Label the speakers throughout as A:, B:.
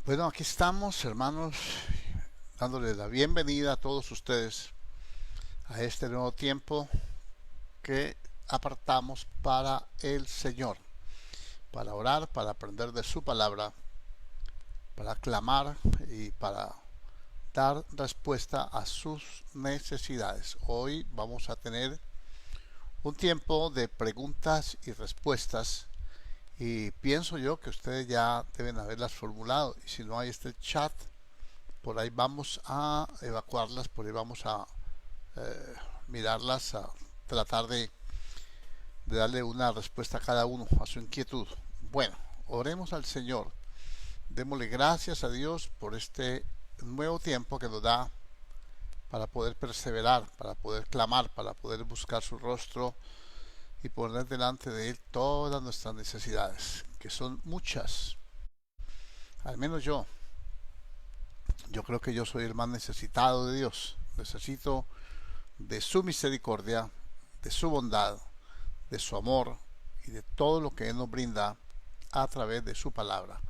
A: Bueno, aquí estamos, hermanos, dándole la bienvenida a todos ustedes a este nuevo tiempo que apartamos para el Señor, para orar, para aprender de su palabra, para clamar y para dar respuesta a sus necesidades. Hoy vamos a tener un tiempo de preguntas y respuestas y pienso yo que ustedes ya deben haberlas formulado y si no hay este chat, por ahí vamos a evacuarlas, por ahí vamos a eh, mirarlas, a tratar de darle una respuesta a cada uno a su inquietud. Bueno, oremos al Señor, démosle gracias a Dios por este nuevo tiempo que nos da para poder perseverar, para poder clamar, para poder buscar su rostro y poner delante de Él todas nuestras necesidades, que son muchas. Al menos yo creo que yo soy el más necesitado de Dios. Necesito de su misericordia, de su bondad, de su amor y de todo lo que Él nos brinda a través de su palabra.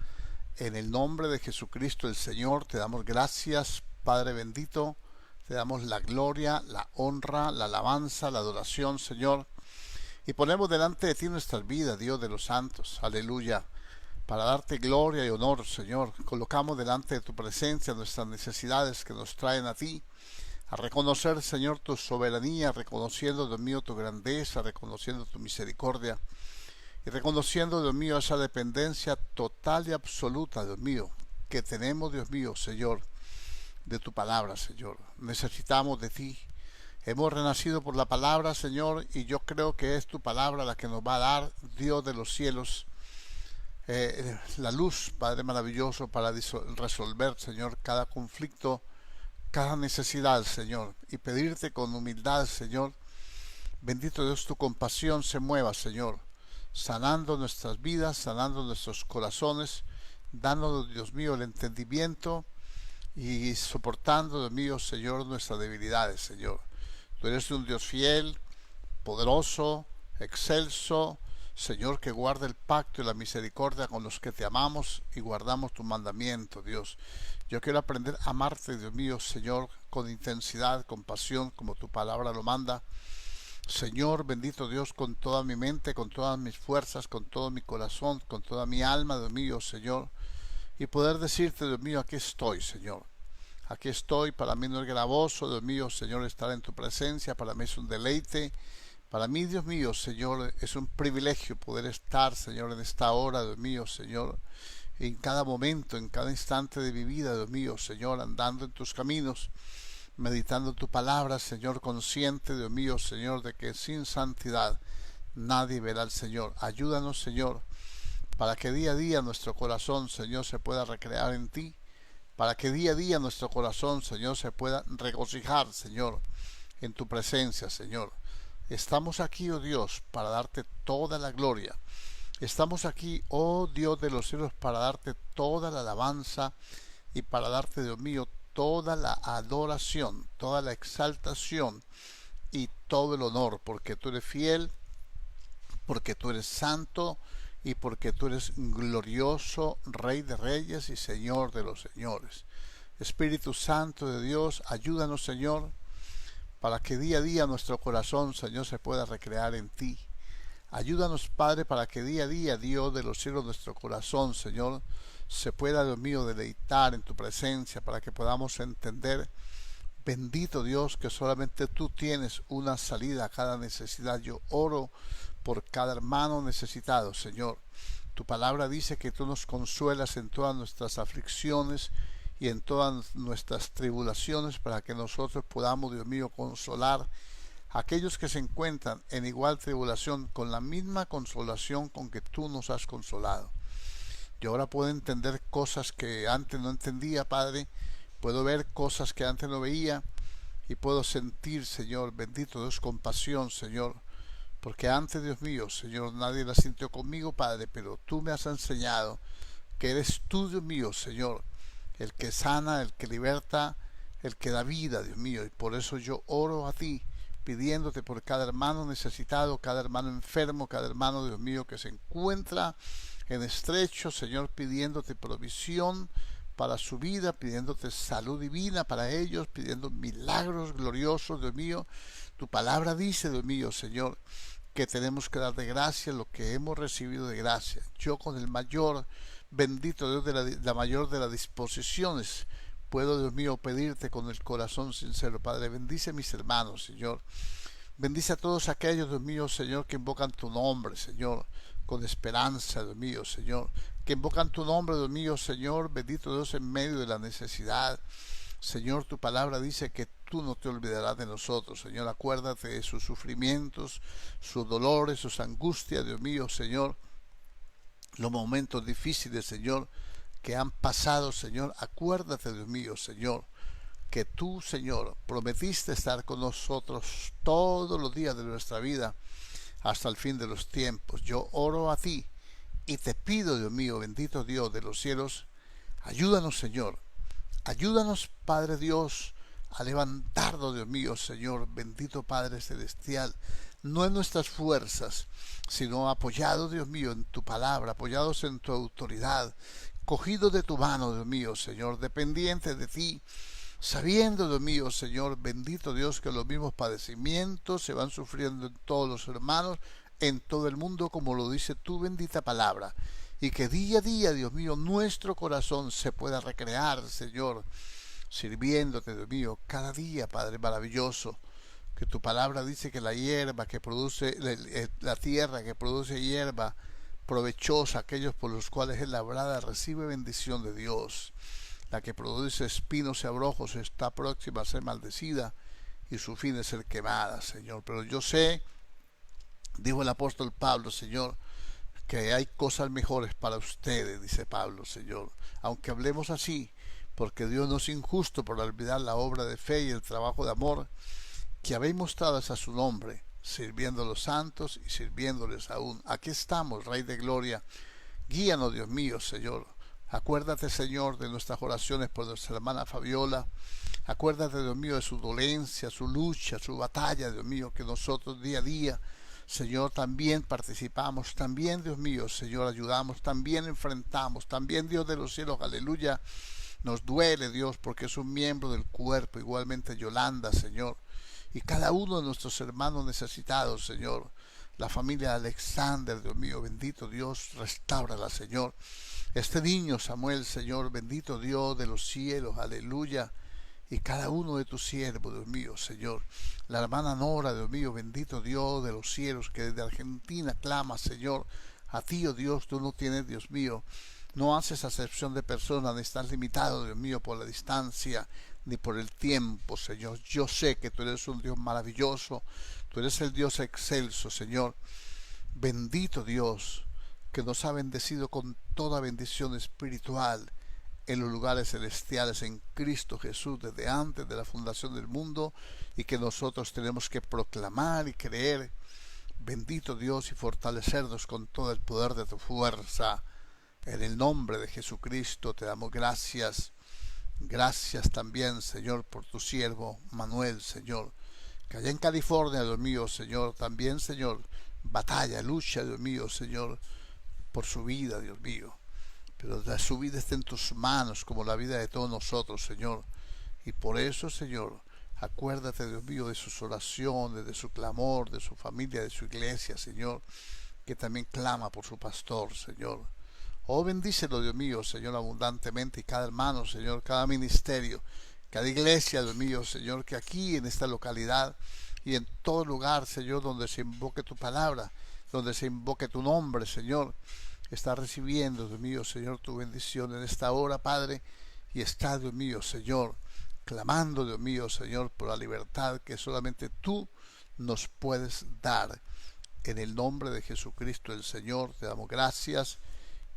A: En el nombre de Jesucristo el Señor te damos gracias, Padre bendito. Te damos la gloria, la honra, la alabanza, la adoración, Señor. Y ponemos delante de ti nuestras vidas, Dios de los santos. Aleluya. Para darte gloria y honor, Señor. Colocamos delante de tu presencia nuestras necesidades que nos traen a ti. A reconocer, Señor, tu soberanía, reconociendo, Dios mío, tu grandeza, reconociendo tu misericordia. Y reconociendo, Dios mío, esa dependencia total y absoluta, Dios mío, que tenemos, Dios mío, Señor, de tu palabra, Señor. Necesitamos de ti. Hemos renacido por la palabra, Señor, y yo creo que es tu palabra la que nos va a dar, Dios de los cielos, la luz, Padre maravilloso, para resolver, Señor, cada conflicto, cada necesidad, Señor, y pedirte con humildad, Señor, bendito Dios, tu compasión se mueva, Señor, sanando nuestras vidas, sanando nuestros corazones, dándonos, Dios mío, el entendimiento y soportando, Dios mío, Señor, nuestras debilidades, Señor. Tú eres un Dios fiel, poderoso, excelso, Señor, que guarda el pacto y la misericordia con los que te amamos y guardamos tu mandamiento, Dios. Yo quiero aprender a amarte, Dios mío, Señor, con intensidad, con pasión, como tu palabra lo manda. Señor, bendito Dios, con toda mi mente, con todas mis fuerzas, con todo mi corazón, con toda mi alma, Dios mío, Señor. Y poder decirte, Dios mío, aquí estoy, Señor. Aquí estoy, para mí no es gravoso, Dios mío, Señor, estar en tu presencia, para mí es un deleite. Para mí, Dios mío, Señor, es un privilegio poder estar, Señor, en esta hora, Dios mío, Señor, en cada momento, en cada instante de mi vida, Dios mío, Señor, andando en tus caminos, meditando tu palabra, Señor, consciente, Dios mío, Señor, de que sin santidad nadie verá al Señor. Ayúdanos, Señor, para que día a día nuestro corazón, Señor, se pueda recrear en ti, para que día a día nuestro corazón, Señor, se pueda regocijar, Señor, en tu presencia, Señor. Estamos aquí, oh Dios, para darte toda la gloria. Estamos aquí, oh Dios de los cielos, para darte toda la alabanza y para darte, Dios mío, toda la adoración, toda la exaltación y todo el honor, porque tú eres fiel, porque tú eres santo y porque tú eres glorioso, Rey de reyes y Señor de los señores. Espíritu Santo de Dios, ayúdanos, Señor, para que día a día nuestro corazón, Señor, se pueda recrear en ti. Ayúdanos, Padre, para que día a día, Dios de los cielos, nuestro corazón, Señor, se pueda, Dios mío, deleitar en tu presencia, para que podamos entender, bendito Dios, que solamente tú tienes una salida a cada necesidad. Yo oro por cada hermano necesitado, Señor. Tu palabra dice que tú nos consuelas en todas nuestras aflicciones y en todas nuestras tribulaciones para que nosotros podamos, Dios mío, consolar a aquellos que se encuentran en igual tribulación con la misma consolación con que tú nos has consolado. Yo ahora puedo entender cosas que antes no entendía, Padre. Puedo ver cosas que antes no veía y puedo sentir, Señor, bendito Dios, compasión, Señor, porque antes, Dios mío, Señor, nadie la sintió conmigo, Padre, pero tú me has enseñado que eres tú, Dios mío, Señor, el que sana, el que liberta, el que da vida, Dios mío, y por eso yo oro a ti, pidiéndote por cada hermano necesitado, cada hermano enfermo, cada hermano, Dios mío, que se encuentra en estrecho, Señor, pidiéndote provisión para su vida, pidiéndote salud divina para ellos, pidiendo milagros gloriosos, Dios mío. Tu palabra dice, Dios mío, Señor, que tenemos que dar de gracia lo que hemos recibido de gracia. Yo con el mayor, bendito Dios, la mayor de las disposiciones, puedo, Dios mío, pedirte con el corazón sincero, Padre, bendice a mis hermanos, Señor. Bendice a todos aquellos, Dios mío, Señor, que invocan tu nombre, Señor, con esperanza, Dios mío, Señor, que invocan tu nombre, Dios mío, Señor, bendito Dios, en medio de la necesidad. Señor, tu palabra dice que tú no te olvidarás de nosotros, Señor. Acuérdate de sus sufrimientos, sus dolores, sus angustias, Dios mío, Señor. Los momentos difíciles, Señor, que han pasado, Señor. Acuérdate, Dios mío, Señor, que tú, Señor, prometiste estar con nosotros todos los días de nuestra vida hasta el fin de los tiempos. Yo oro a ti y te pido, Dios mío, bendito Dios de los cielos, ayúdanos, Señor. Ayúdanos, Padre Dios, a levantarnos, Dios mío, Señor, bendito Padre Celestial, no en nuestras fuerzas, sino apoyados, Dios mío, en tu palabra, apoyados en tu autoridad, cogidos de tu mano, Dios mío, Señor, dependientes de ti, sabiendo, Dios mío, Señor, bendito Dios, que los mismos padecimientos se van sufriendo en todos los hermanos, en todo el mundo, como lo dice tu bendita palabra. Y que día a día, Dios mío, nuestro corazón se pueda recrear, Señor, sirviéndote, Dios mío, cada día, Padre maravilloso. Que tu palabra dice que la hierba que produce, la tierra que produce hierba provechosa, aquellos por los cuales es labrada, recibe bendición de Dios. La que produce espinos y abrojos está próxima a ser maldecida y su fin es ser quemada, Señor. Pero yo sé, dijo el apóstol Pablo, Señor, que hay cosas mejores para ustedes, dice Pablo, Señor. Aunque hablemos así, porque Dios no es injusto por olvidar la obra de fe y el trabajo de amor que habéis mostrado a su nombre, sirviendo a los santos y sirviéndoles aún. Aquí estamos, Rey de Gloria. Guíanos, Dios mío, Señor. Acuérdate, Señor, de nuestras oraciones por nuestra hermana Fabiola. Acuérdate, Dios mío, de su dolencia, su lucha, su batalla, Dios mío, que nosotros día a día, Señor, también participamos, también, Dios mío, Señor, ayudamos, también enfrentamos, también, Dios de los cielos, aleluya, nos duele, Dios, porque es un miembro del cuerpo, igualmente Yolanda, Señor, y cada uno de nuestros hermanos necesitados, Señor, la familia de Alexander, Dios mío, bendito Dios, restáurala, Señor, este niño Samuel, Señor, bendito Dios de los cielos, aleluya, y cada uno de tus siervos, Dios mío, Señor. La hermana Nora, Dios mío, bendito Dios de los cielos, que desde Argentina clama, Señor. A ti, oh Dios, tú no tienes, Dios mío, no haces acepción de personas, ni estás limitado, Dios mío, por la distancia, ni por el tiempo, Señor. Yo sé que tú eres un Dios maravilloso, tú eres el Dios excelso, Señor. Bendito Dios, que nos ha bendecido con toda bendición espiritual en los lugares celestiales en Cristo Jesús desde antes de la fundación del mundo, y que nosotros tenemos que proclamar y creer. Bendito Dios, y fortalecernos con todo el poder de tu fuerza. En el nombre de Jesucristo te damos gracias. Gracias también, Señor, por tu siervo Manuel, Señor, que allá en California, Dios mío, Señor, también, Señor, batalla, lucha, Dios mío, Señor, por su vida, Dios mío. Pero su vida está en tus manos, como la vida de todos nosotros, Señor. Y por eso, Señor, acuérdate, Dios mío, de sus oraciones, de su clamor, de su familia, de su iglesia, Señor, que también clama por su pastor, Señor. Oh, bendícelo, Dios mío, Señor, abundantemente, y cada hermano, Señor, cada ministerio, cada iglesia, Dios mío, Señor, que aquí en esta localidad y en todo lugar, Señor, donde se invoque tu palabra, donde se invoque tu nombre, Señor, está recibiendo, Dios mío, Señor, tu bendición en esta hora, Padre, y está, Dios mío, Señor, clamando, Dios mío, Señor, por la libertad que solamente tú nos puedes dar. En el nombre de Jesucristo el Señor, te damos gracias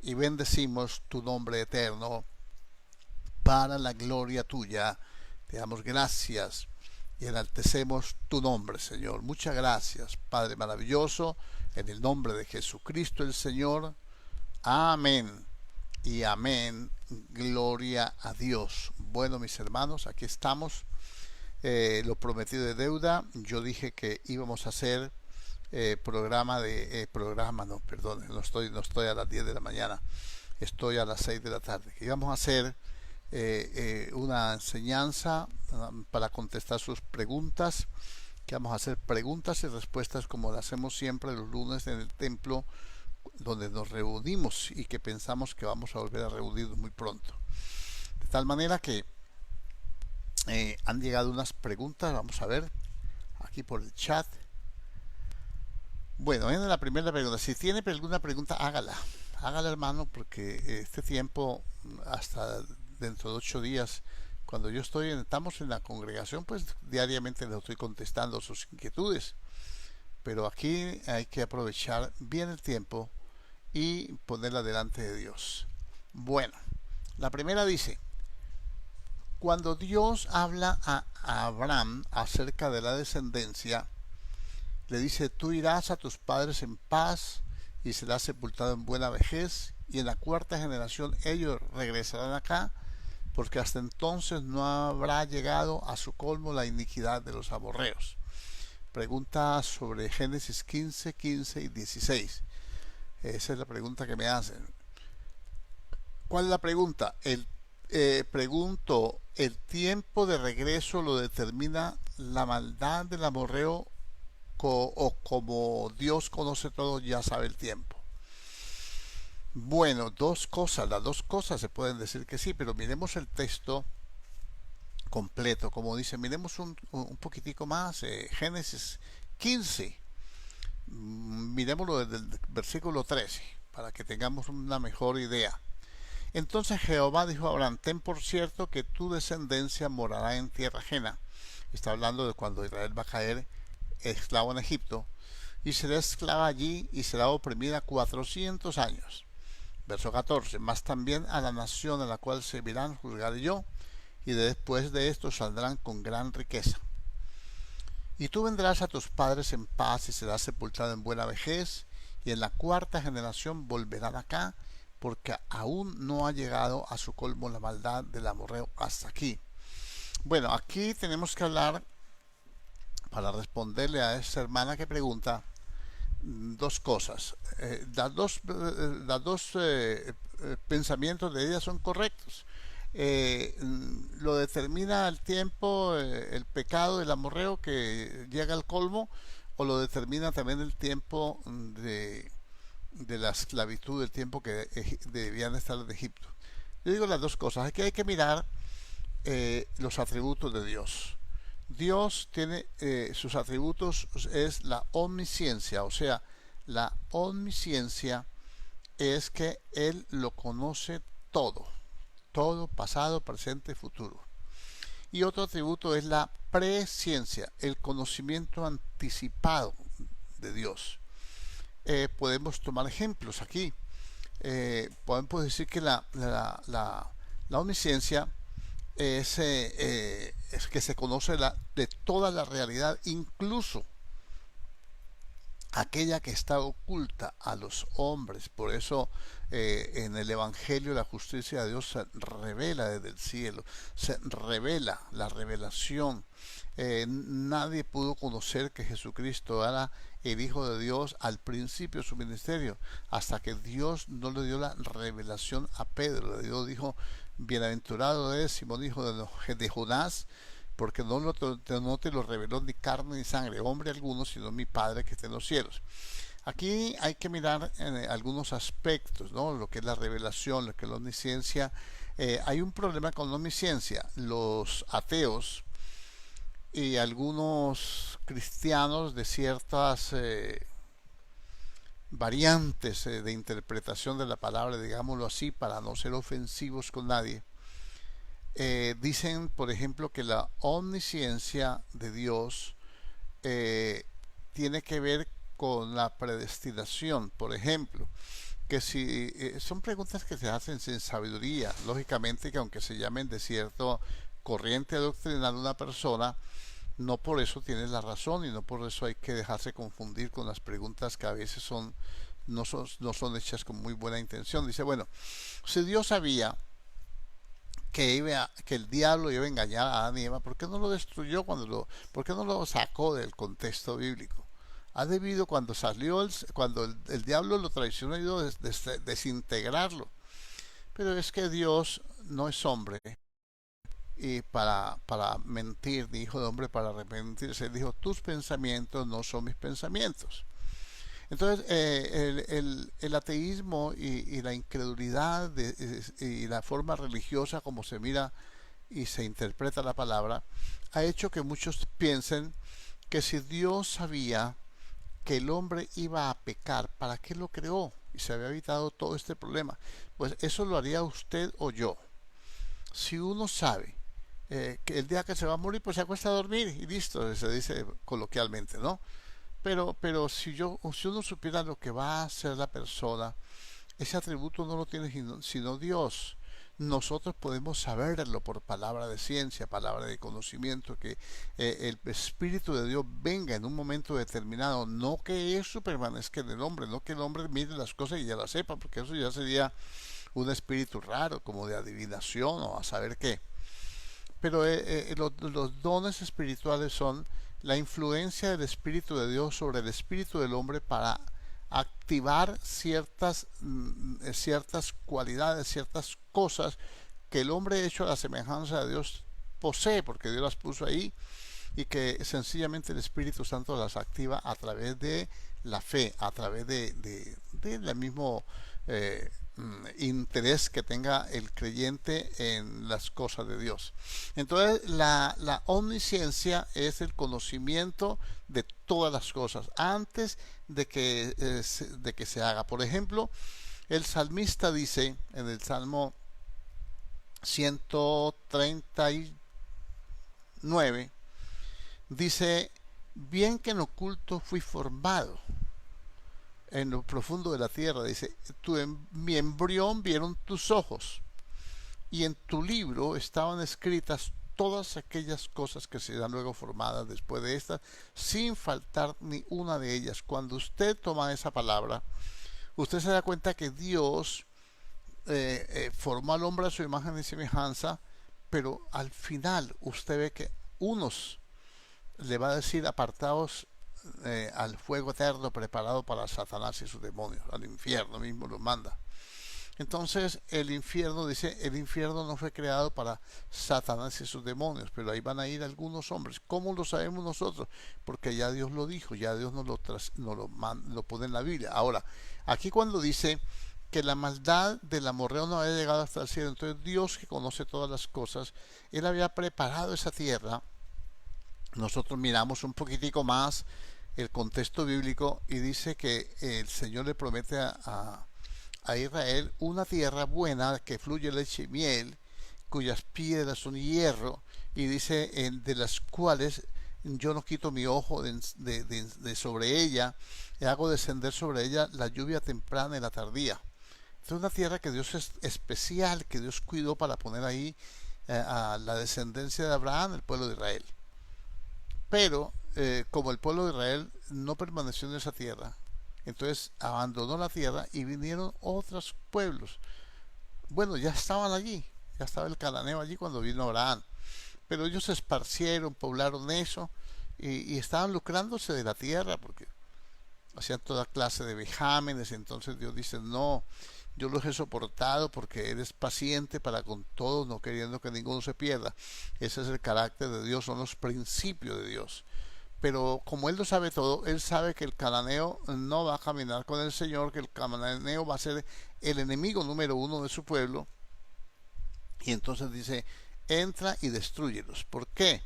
A: y bendecimos tu nombre eterno para la gloria tuya. Te damos gracias y enaltecemos tu nombre, Señor. Muchas gracias, Padre maravilloso, en el nombre de Jesucristo el Señor. Amén y amén. Gloria a Dios. Bueno, mis hermanos, aquí estamos. Lo prometido de deuda. Yo dije que íbamos a hacer no estoy a las 10 de la mañana, estoy a las 6 de la tarde, que íbamos a hacer una enseñanza para contestar sus preguntas, que vamos a hacer preguntas y respuestas como lo hacemos siempre los lunes en el templo donde nos reunimos y que pensamos que vamos a volver a reunirnos muy pronto. De tal manera que han llegado unas preguntas, vamos a ver aquí por el chat. Bueno, en la primera pregunta, si tiene alguna pregunta, hágala hermano, porque este tiempo, hasta dentro de 8 días, cuando estamos en la congregación, pues diariamente le estoy contestando sus inquietudes, pero aquí hay que aprovechar bien el tiempo y ponerla delante de Dios. Bueno, la primera dice: cuando Dios habla a Abraham acerca de la descendencia, le dice: tú irás a tus padres en paz y serás sepultado en buena vejez, y en la cuarta generación ellos regresarán acá, porque hasta entonces no habrá llegado a su colmo la iniquidad de los amorreos. Pregunta sobre Génesis 15, 15 y 16. Esa es la pregunta que me hacen. ¿Cuál es la pregunta? Pregunto, ¿el tiempo de regreso lo determina la maldad del amorreo o como Dios conoce todo, ya sabe el tiempo? Bueno, las dos cosas se pueden decir que sí, pero miremos el texto completo, como dice, miremos un poquitico más, Génesis 15, miremoslo desde el versículo 13, para que tengamos una mejor idea. Entonces Jehová dijo a Abraham: ten por cierto que tu descendencia morará en tierra ajena. Está hablando de cuando Israel va a caer esclavo en Egipto, y será esclava allí y será oprimida 400 años. Verso 14: mas también a la nación a la cual servirán juzgaré yo, y después de esto saldrán con gran riqueza. Y tú vendrás a tus padres en paz y serás sepultado en buena vejez, y en la cuarta generación volverán acá, porque aún no ha llegado a su colmo la maldad del amorreo hasta aquí. Bueno, aquí tenemos que hablar, para responderle a esa hermana que pregunta, dos cosas. Las dos pensamientos de ella son correctos. Lo determina el tiempo, el pecado del amorreo que llega al colmo, o lo determina también el tiempo de la esclavitud, el tiempo que debían estar en Egipto. Yo digo las dos cosas. Aquí hay que mirar los atributos de Dios. Dios tiene sus atributos, es la omnisciencia, o sea, la omnisciencia es que Él lo conoce todo, todo, pasado, presente, futuro. Y otro atributo es la presciencia, el conocimiento anticipado de Dios. Podemos tomar ejemplos aquí. Podemos decir que la omnisciencia es que se conoce de toda la realidad, incluso aquella que está oculta a los hombres. Por eso en el Evangelio la justicia de Dios se revela desde el cielo, se revela la revelación. Nadie pudo conocer que Jesucristo era el Hijo de Dios al principio de su ministerio, hasta que Dios no le dio la revelación a Pedro. Dios dijo: bienaventurado es Simón, hijo de Jonás, porque no te lo reveló ni carne ni sangre, hombre alguno, sino mi Padre que está en los cielos. Aquí hay que mirar en algunos aspectos, ¿no? Lo que es la revelación, lo que es la omnisciencia. Hay un problema con la omnisciencia. Los ateos y algunos cristianos de ciertas variantes de interpretación de la palabra, digámoslo así, para no ser ofensivos con nadie, dicen, por ejemplo, que la omnisciencia de Dios tiene que ver con la predestinación. Por ejemplo, que si son preguntas que se hacen sin sabiduría, lógicamente, que aunque se llamen de cierta corriente doctrinal una persona, no por eso tiene la razón, y no por eso hay que dejarse confundir con las preguntas que a veces no son hechas con muy buena intención. Dice: bueno, si Dios sabía que el diablo iba a engañar a Adán y Eva, ¿por qué no lo destruyó por qué no lo sacó del contexto bíblico? Ha debido, cuando el diablo lo traicionó, desintegrarlo. pero es que Dios no es hombre y para mentir, ni hijo de hombre para arrepentirse. Él dijo, tus pensamientos no son mis pensamientos. Entonces, el ateísmo y la incredulidad y la forma religiosa como se mira y se interpreta la palabra, ha hecho que muchos piensen que si Dios sabía que el hombre iba a pecar, ¿para qué lo creó? Y se había evitado todo este problema. Pues eso lo haría usted o yo. Si uno sabe que el día que se va a morir, pues se acuesta a dormir y listo, se dice coloquialmente, ¿no? Pero si uno supiera lo que va a hacer la persona, ese atributo no lo tiene sino Dios. Nosotros podemos saberlo por palabra de ciencia, palabra de conocimiento, que el Espíritu de Dios venga en un momento determinado, no que eso permanezca en el hombre, no que el hombre mire las cosas y ya las sepa, porque eso ya sería un espíritu raro, como de adivinación o a saber qué. Pero los dones espirituales son la influencia del Espíritu de Dios sobre el Espíritu del hombre para activar ciertas cualidades, ciertas cosas que el hombre hecho a la semejanza de Dios posee, porque Dios las puso ahí y que sencillamente el Espíritu Santo las activa a través de la fe, a través del mismo interés que tenga el creyente en las cosas de Dios. Entonces la omnisciencia es el conocimiento de todas las cosas antes de que se haga. Por ejemplo, el salmista dice en el Salmo 139, dice, bien que en oculto fui formado en lo profundo de la tierra, dice, mi embrión vieron tus ojos, y en tu libro estaban escritas todas aquellas cosas que serán luego formadas después de estas, sin faltar ni una de ellas. Cuando usted toma esa palabra, usted se da cuenta que Dios formó al hombre a su imagen y semejanza, pero al final usted ve que unos le va a decir apartados al fuego eterno preparado para Satanás y sus demonios, al infierno mismo los manda. Entonces el infierno dice, el infierno no fue creado para Satanás y sus demonios, pero ahí van a ir algunos hombres. ¿Cómo lo sabemos nosotros? Porque ya Dios lo dijo, ya Dios lo pone en la Biblia. Ahora, aquí cuando dice que la maldad del amorreo no había llegado hasta el cielo, entonces Dios, que conoce todas las cosas, Él había preparado esa tierra. Nosotros miramos un poquitico más el contexto bíblico y dice que el Señor le promete a Israel una tierra buena que fluye leche y miel, cuyas piedras son hierro, y dice de las cuales yo no quito mi ojo de sobre ella, y hago descender sobre ella la lluvia temprana y la tardía. Es una tierra que Dios es especial, que Dios cuidó para poner ahí a la descendencia de Abraham, el pueblo de Israel. Pero como el pueblo de Israel no permaneció en esa tierra, entonces abandonó la tierra y vinieron otros pueblos. Bueno, ya estaban allí, ya estaba el cananeo allí cuando vino Abraham, pero ellos se esparcieron, poblaron eso y estaban lucrándose de la tierra porque hacían toda clase de vejámenes. Entonces Dios dice, no, yo los he soportado porque eres paciente para con todos, no queriendo que ninguno se pierda. Ese es el carácter de Dios, son los principios de Dios. Pero como Él lo sabe todo, Él sabe que el cananeo no va a caminar con el Señor, que el cananeo va a ser el enemigo número uno de su pueblo. Y entonces dice, entra y destruyelos. ¿Por qué?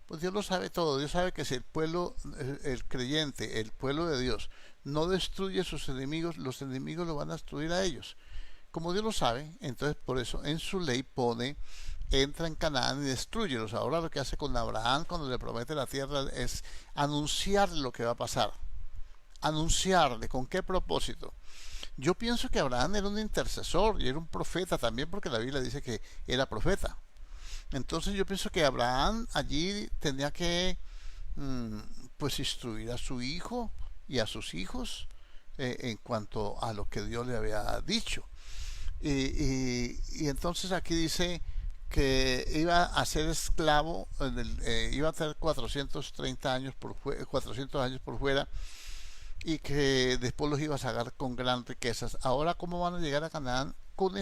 A: Pues Dios lo sabe todo. Dios sabe que si el pueblo, el creyente, el pueblo de Dios, no destruye a sus enemigos, los enemigos lo van a destruir a ellos. Como Dios lo sabe, entonces por eso en su ley pone, entra en Canaán y destruyelos. Ahora lo que hace con Abraham cuando le promete la tierra es anunciar lo que va a pasar. Anunciarle. ¿Con qué propósito? Yo pienso que Abraham era un intercesor y era un profeta también, porque la Biblia dice que era profeta. Entonces yo pienso que Abraham allí tenía que pues instruir a su hijo y a sus hijos en cuanto a lo que Dios le había dicho. Y entonces aquí dice que iba a ser esclavo, iba a tener 430 años 400 años por fuera, y que después los iba a sacar con gran riquezas. Ahora, ¿cómo van a llegar a Canaán? Con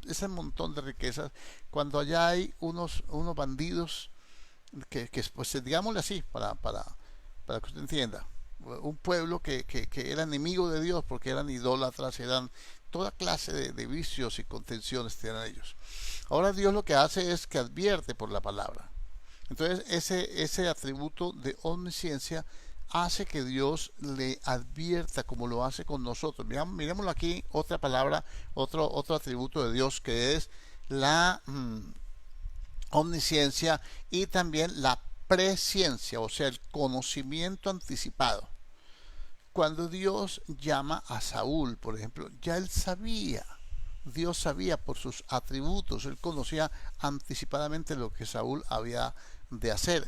A: ese montón de riquezas, cuando allá hay unos bandidos que pues digámosle así, para que usted entienda, un pueblo que era enemigo de Dios porque eran idólatras, eran toda clase de vicios y contenciones tenían ellos. Ahora Dios lo que hace es que advierte por la palabra. Entonces ese atributo de omnisciencia hace que Dios le advierta como lo hace con nosotros. Miremoslo aquí, otra palabra, otro atributo de Dios que es la omnisciencia y también la presciencia, o sea, el conocimiento anticipado. Cuando Dios llama a Saúl, por ejemplo, ya él sabía, Dios sabía por sus atributos, él conocía anticipadamente lo que Saúl había de hacer.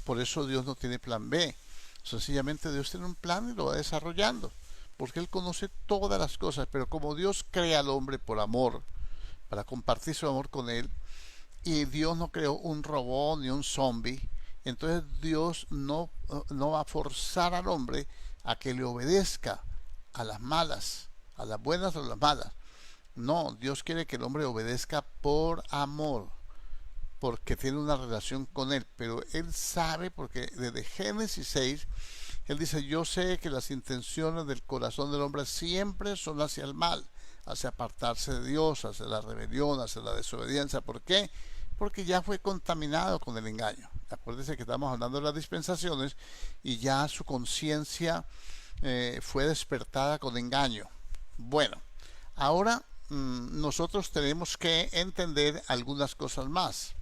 A: Por eso Dios no tiene plan B. Sencillamente Dios tiene un plan y lo va desarrollando, porque él conoce todas las cosas, pero como Dios crea al hombre por amor, para compartir su amor con él, y Dios no creó un robot ni un zombie, entonces Dios no va a forzar al hombre a que le obedezca a las malas, a las buenas o a las malas. No, Dios quiere que el hombre obedezca por amor, porque tiene una relación con él, pero él sabe, porque desde Génesis 6, él dice, yo sé que las intenciones del corazón del hombre siempre son hacia el mal, hacia apartarse de Dios, hacia la rebelión, hacia la desobediencia. ¿Por qué? Porque ya fue contaminado con el engaño. Acuérdense que estamos hablando de las dispensaciones y ya su conciencia fue despertada con engaño. Bueno, ahora nosotros tenemos que entender algunas cosas más.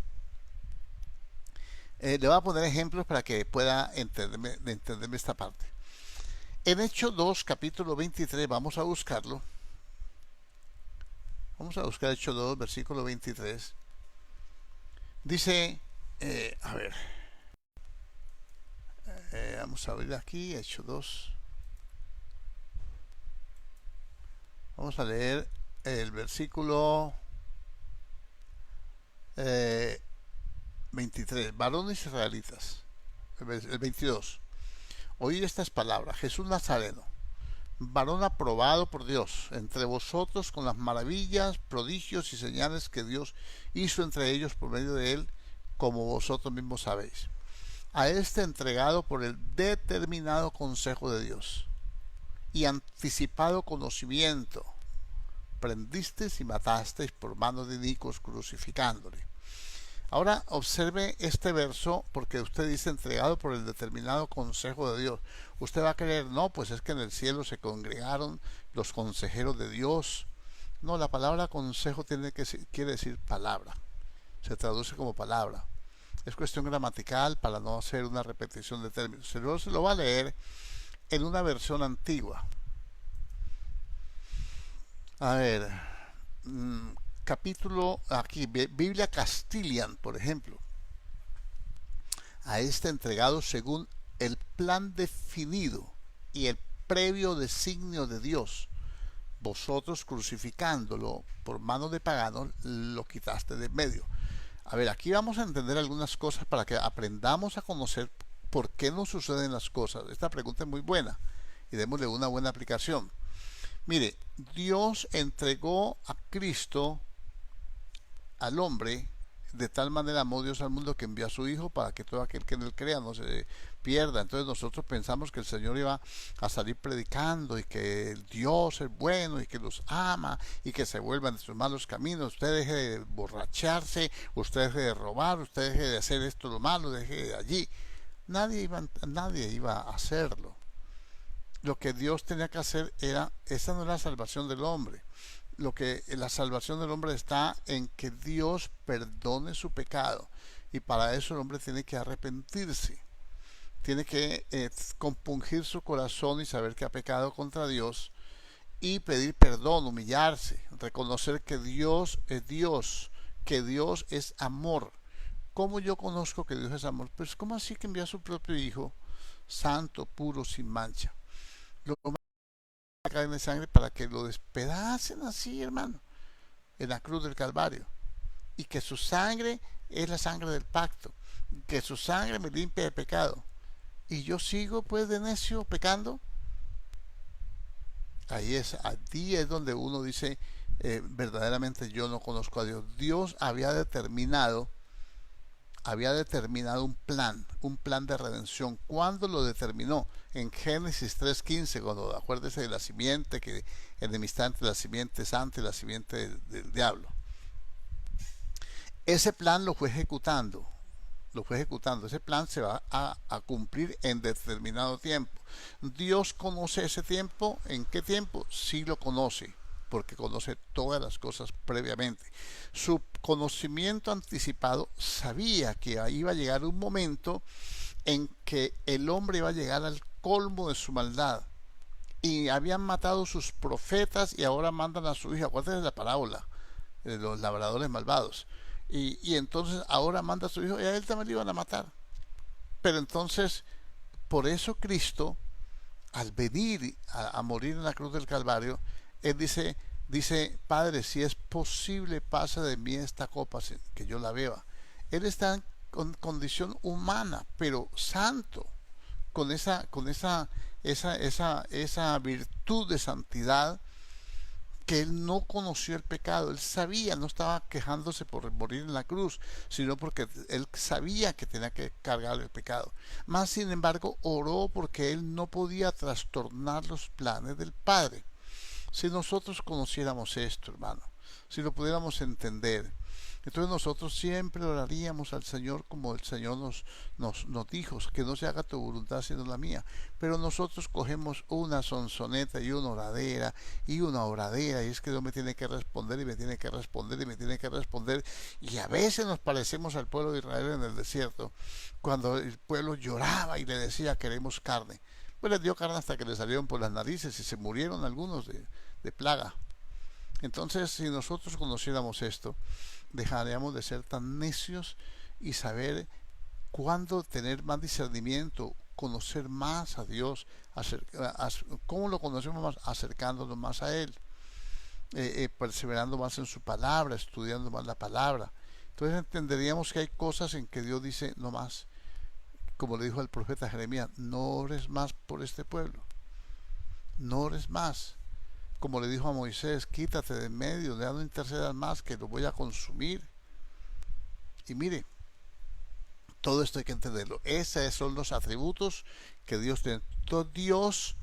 A: Le voy a poner ejemplos para que pueda entenderme esta parte. En Hechos 2, capítulo 23, vamos a buscarlo. Vamos a buscar Hechos 2, versículo 23. Dice, vamos a abrir aquí, Hechos 2. Vamos a leer el versículo 23. Varones israelitas. El 22. Oíd estas palabras. Jesús Nazareno, varón aprobado por Dios entre vosotros con las maravillas, prodigios y señales que Dios hizo entre ellos por medio de él, como vosotros mismos sabéis. A este entregado por el determinado consejo de Dios y anticipado conocimiento, prendisteis y matasteis por mano de inicuos crucificándole. Ahora observe este verso, porque usted dice entregado por el determinado consejo de Dios. Usted va a creer, no, pues es que en el cielo se congregaron los consejeros de Dios. No, la palabra consejo quiere decir palabra. Se traduce como palabra. Es cuestión gramatical para no hacer una repetición de términos. Se lo va a leer en una versión antigua. A ver, capítulo aquí, Biblia Castilian, por ejemplo. A este entregado según el plan definido y el previo designio de Dios, vosotros crucificándolo por mano de paganos lo quitaste de en medio. A ver, aquí vamos a entender algunas cosas para que aprendamos a conocer por qué nos suceden las cosas. Esta pregunta es muy buena y démosle una buena aplicación. Mire, Dios entregó a Cristo al hombre, de tal manera amó Dios al mundo que envió a su Hijo para que todo aquel que en él crea no se pierda. Entonces nosotros pensamos que el Señor iba a salir predicando y que el Dios es bueno y que los ama y que se vuelvan de sus malos caminos. Usted deje de borracharse, usted deje de robar, usted deje de hacer esto lo malo, deje de allí. Nadie iba a hacerlo. Lo que Dios tenía que hacer esa no es la salvación del hombre. La salvación del hombre está en que Dios perdone su pecado, y para eso el hombre tiene que arrepentirse, tiene que compungir su corazón y saber que ha pecado contra Dios y pedir perdón, humillarse, reconocer que Dios es Dios, que Dios es amor. ¿Cómo yo conozco que Dios es amor? Pues ¿cómo así que envía a su propio Hijo, santo, puro, sin mancha? Lo carne de sangre para que lo despedacen así, hermano, en la cruz del Calvario, y que su sangre es la sangre del pacto, que su sangre me limpia de pecado, y yo sigo pues de necio pecando. Allí es donde uno dice, verdaderamente yo no conozco a Dios. Dios había determinado un plan de redención. ¿Cuándo lo determinó? En Génesis 3:15, cuando acuérdese de la simiente, que enemistad entre la simiente santa y la simiente del diablo. Ese plan lo fue ejecutando. Ese plan se va a cumplir en determinado tiempo. Dios conoce ese tiempo. ¿En qué tiempo? Sí lo conoce, porque conoce todas las cosas previamente. Su conocimiento anticipado sabía que iba a llegar un momento en que el hombre iba a llegar al colmo de su maldad. Y habían matado sus profetas y ahora mandan a su hijo. Acuérdense de la parábola de los labradores malvados. Y entonces ahora manda a su hijo y a él también le iban a matar. Pero entonces, por eso Cristo, al venir a morir en la cruz del Calvario, él dice, Padre, si es posible, pasa de mí esta copa sin que yo la beba. Él está en condición humana, pero santo, con esa virtud de santidad, que él no conoció el pecado. Él sabía, no estaba quejándose por morir en la cruz, sino porque él sabía que tenía que cargar el pecado. Más sin embargo, oró porque él no podía trastornar los planes del Padre. Si nosotros conociéramos esto, hermano, si lo pudiéramos entender, entonces nosotros siempre oraríamos al Señor como el Señor nos dijo, que no se haga tu voluntad sino la mía. Pero nosotros cogemos una sonsoneta y una oradera, y es que Dios me tiene que responder y me tiene que responder y me tiene que responder. Y a veces nos parecemos al pueblo de Israel en el desierto, cuando el pueblo lloraba y le decía, queremos carne. Pues les dio carne hasta que le salieron por las narices y se murieron algunos de plaga. Entonces, si nosotros conociéramos esto, dejaríamos de ser tan necios y saber cuándo tener más discernimiento, conocer más a Dios. ¿Cómo lo conocemos más? Acercándonos más a Él, perseverando más en su palabra, estudiando más la palabra. Entonces entenderíamos que hay cosas en que Dios dice no más, como le dijo al profeta Jeremías, no ores más por este pueblo, no ores más. Como le dijo a Moisés, quítate de en medio, ya no intercedas más, que lo voy a consumir. Y mire, todo esto hay que entenderlo. Esos son los atributos que Dios tiene. Todo Dios,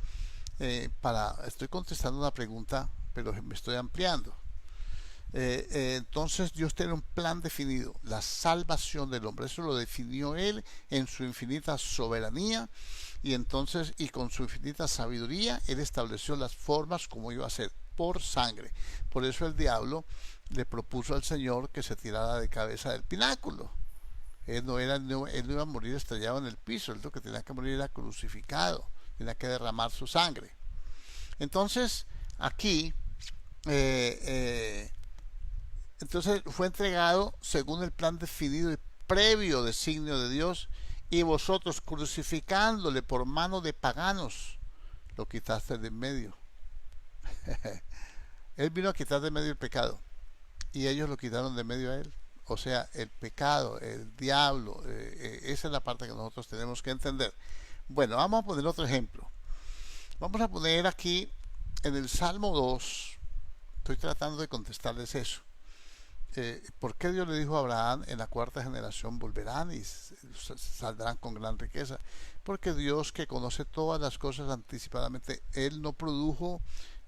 A: estoy contestando una pregunta, pero me estoy ampliando. Entonces Dios tiene un plan definido, la salvación del hombre. Eso lo definió Él en su infinita soberanía, y entonces, y con su infinita sabiduría, Él estableció las formas como iba a ser, por sangre. Por eso el diablo le propuso al Señor que se tirara de cabeza del pináculo. Él no iba a morir estrellado en el piso, él lo que tenía que morir era crucificado, tenía que derramar su sangre. Entonces, aquí, entonces fue entregado según el plan definido y previo designio de Dios, y vosotros crucificándole por mano de paganos, lo quitaste de en medio. Él vino a quitar de medio el pecado, y ellos lo quitaron de medio a él. O sea, el pecado, el diablo, esa es la parte que nosotros tenemos que entender. Bueno, vamos a poner otro ejemplo. Vamos a poner aquí en el Salmo 2, estoy tratando de contestarles eso. ¿Por qué Dios le dijo a Abraham, en la cuarta generación volverán y saldrán con gran riqueza? Porque Dios, que conoce todas las cosas anticipadamente, Él no produjo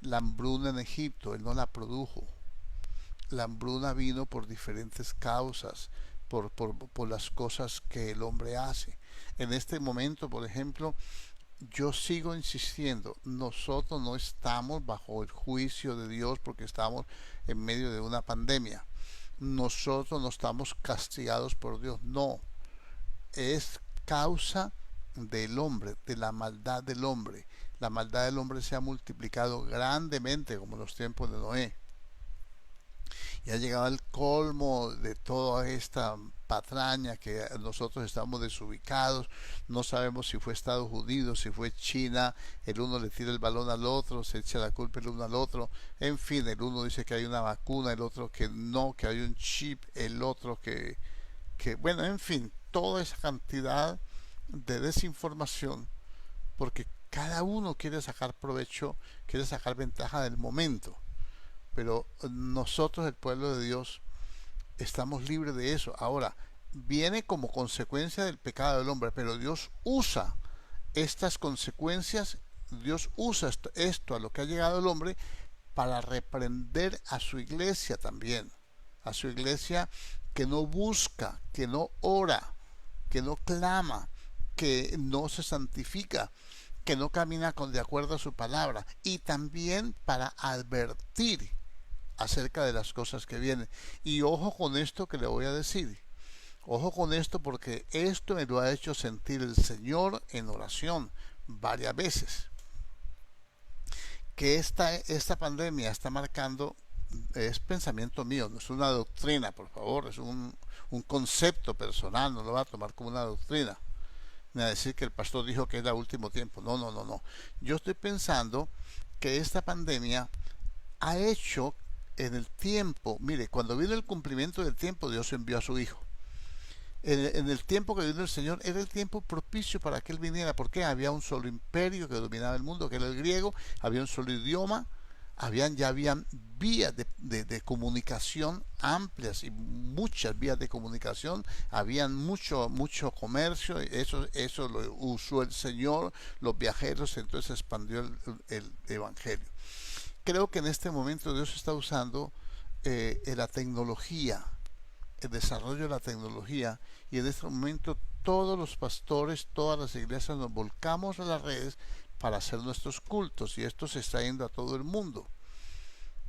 A: la hambruna en Egipto, Él no la produjo. La hambruna vino por diferentes causas, por las cosas que el hombre hace. En este momento, por ejemplo, yo sigo insistiendo, nosotros no estamos bajo el juicio de Dios porque estamos en medio de una pandemia. Nosotros no estamos castigados por Dios, no. Es causa del hombre, de la maldad del hombre. La maldad del hombre se ha multiplicado grandemente como en los tiempos de Noé. Y ha llegado al colmo de toda esta patraña, que nosotros estamos desubicados, no sabemos si fue Estados Unidos, si fue China, el uno le tira el balón al otro, se echa la culpa el uno al otro, en fin, el uno dice que hay una vacuna, el otro que no, que hay un chip, el otro que bueno, en fin, toda esa cantidad de desinformación, porque cada uno quiere sacar provecho, quiere sacar ventaja del momento. pero nosotros, el pueblo de Dios, estamos libres de eso. Ahora, viene como consecuencia del pecado del hombre, pero Dios usa estas consecuencias, Dios usa esto a lo que ha llegado el hombre para reprender a su iglesia también, a su iglesia que no busca, que no ora, que no clama, que no se santifica, que no camina de acuerdo a su palabra, y también para advertir acerca de las cosas que vienen. Y ojo con esto que le voy a decir. Ojo con esto, porque esto me lo ha hecho sentir el Señor en oración varias veces. Que esta pandemia está marcando, es pensamiento mío, no es una doctrina, por favor, es un concepto personal, no lo va a tomar como una doctrina. Ni a decir que el pastor dijo que era último tiempo. No, no, no, no. Yo estoy pensando que esta pandemia ha hecho en el tiempo, mire, cuando vino el cumplimiento del tiempo, Dios envió a su Hijo. En el tiempo que vino el Señor era el tiempo propicio para que Él viniera, porque había un solo imperio que dominaba el mundo, que era el griego, había un solo idioma, ya habían vías de comunicación amplias y muchas vías de comunicación, habían mucho comercio, eso lo usó el Señor, los viajeros, entonces expandió el evangelio. Creo que en este momento Dios está usando la tecnología, el desarrollo de la tecnología, y en este momento todos los pastores, todas las iglesias nos volcamos a las redes para hacer nuestros cultos, y esto se está yendo a todo el mundo.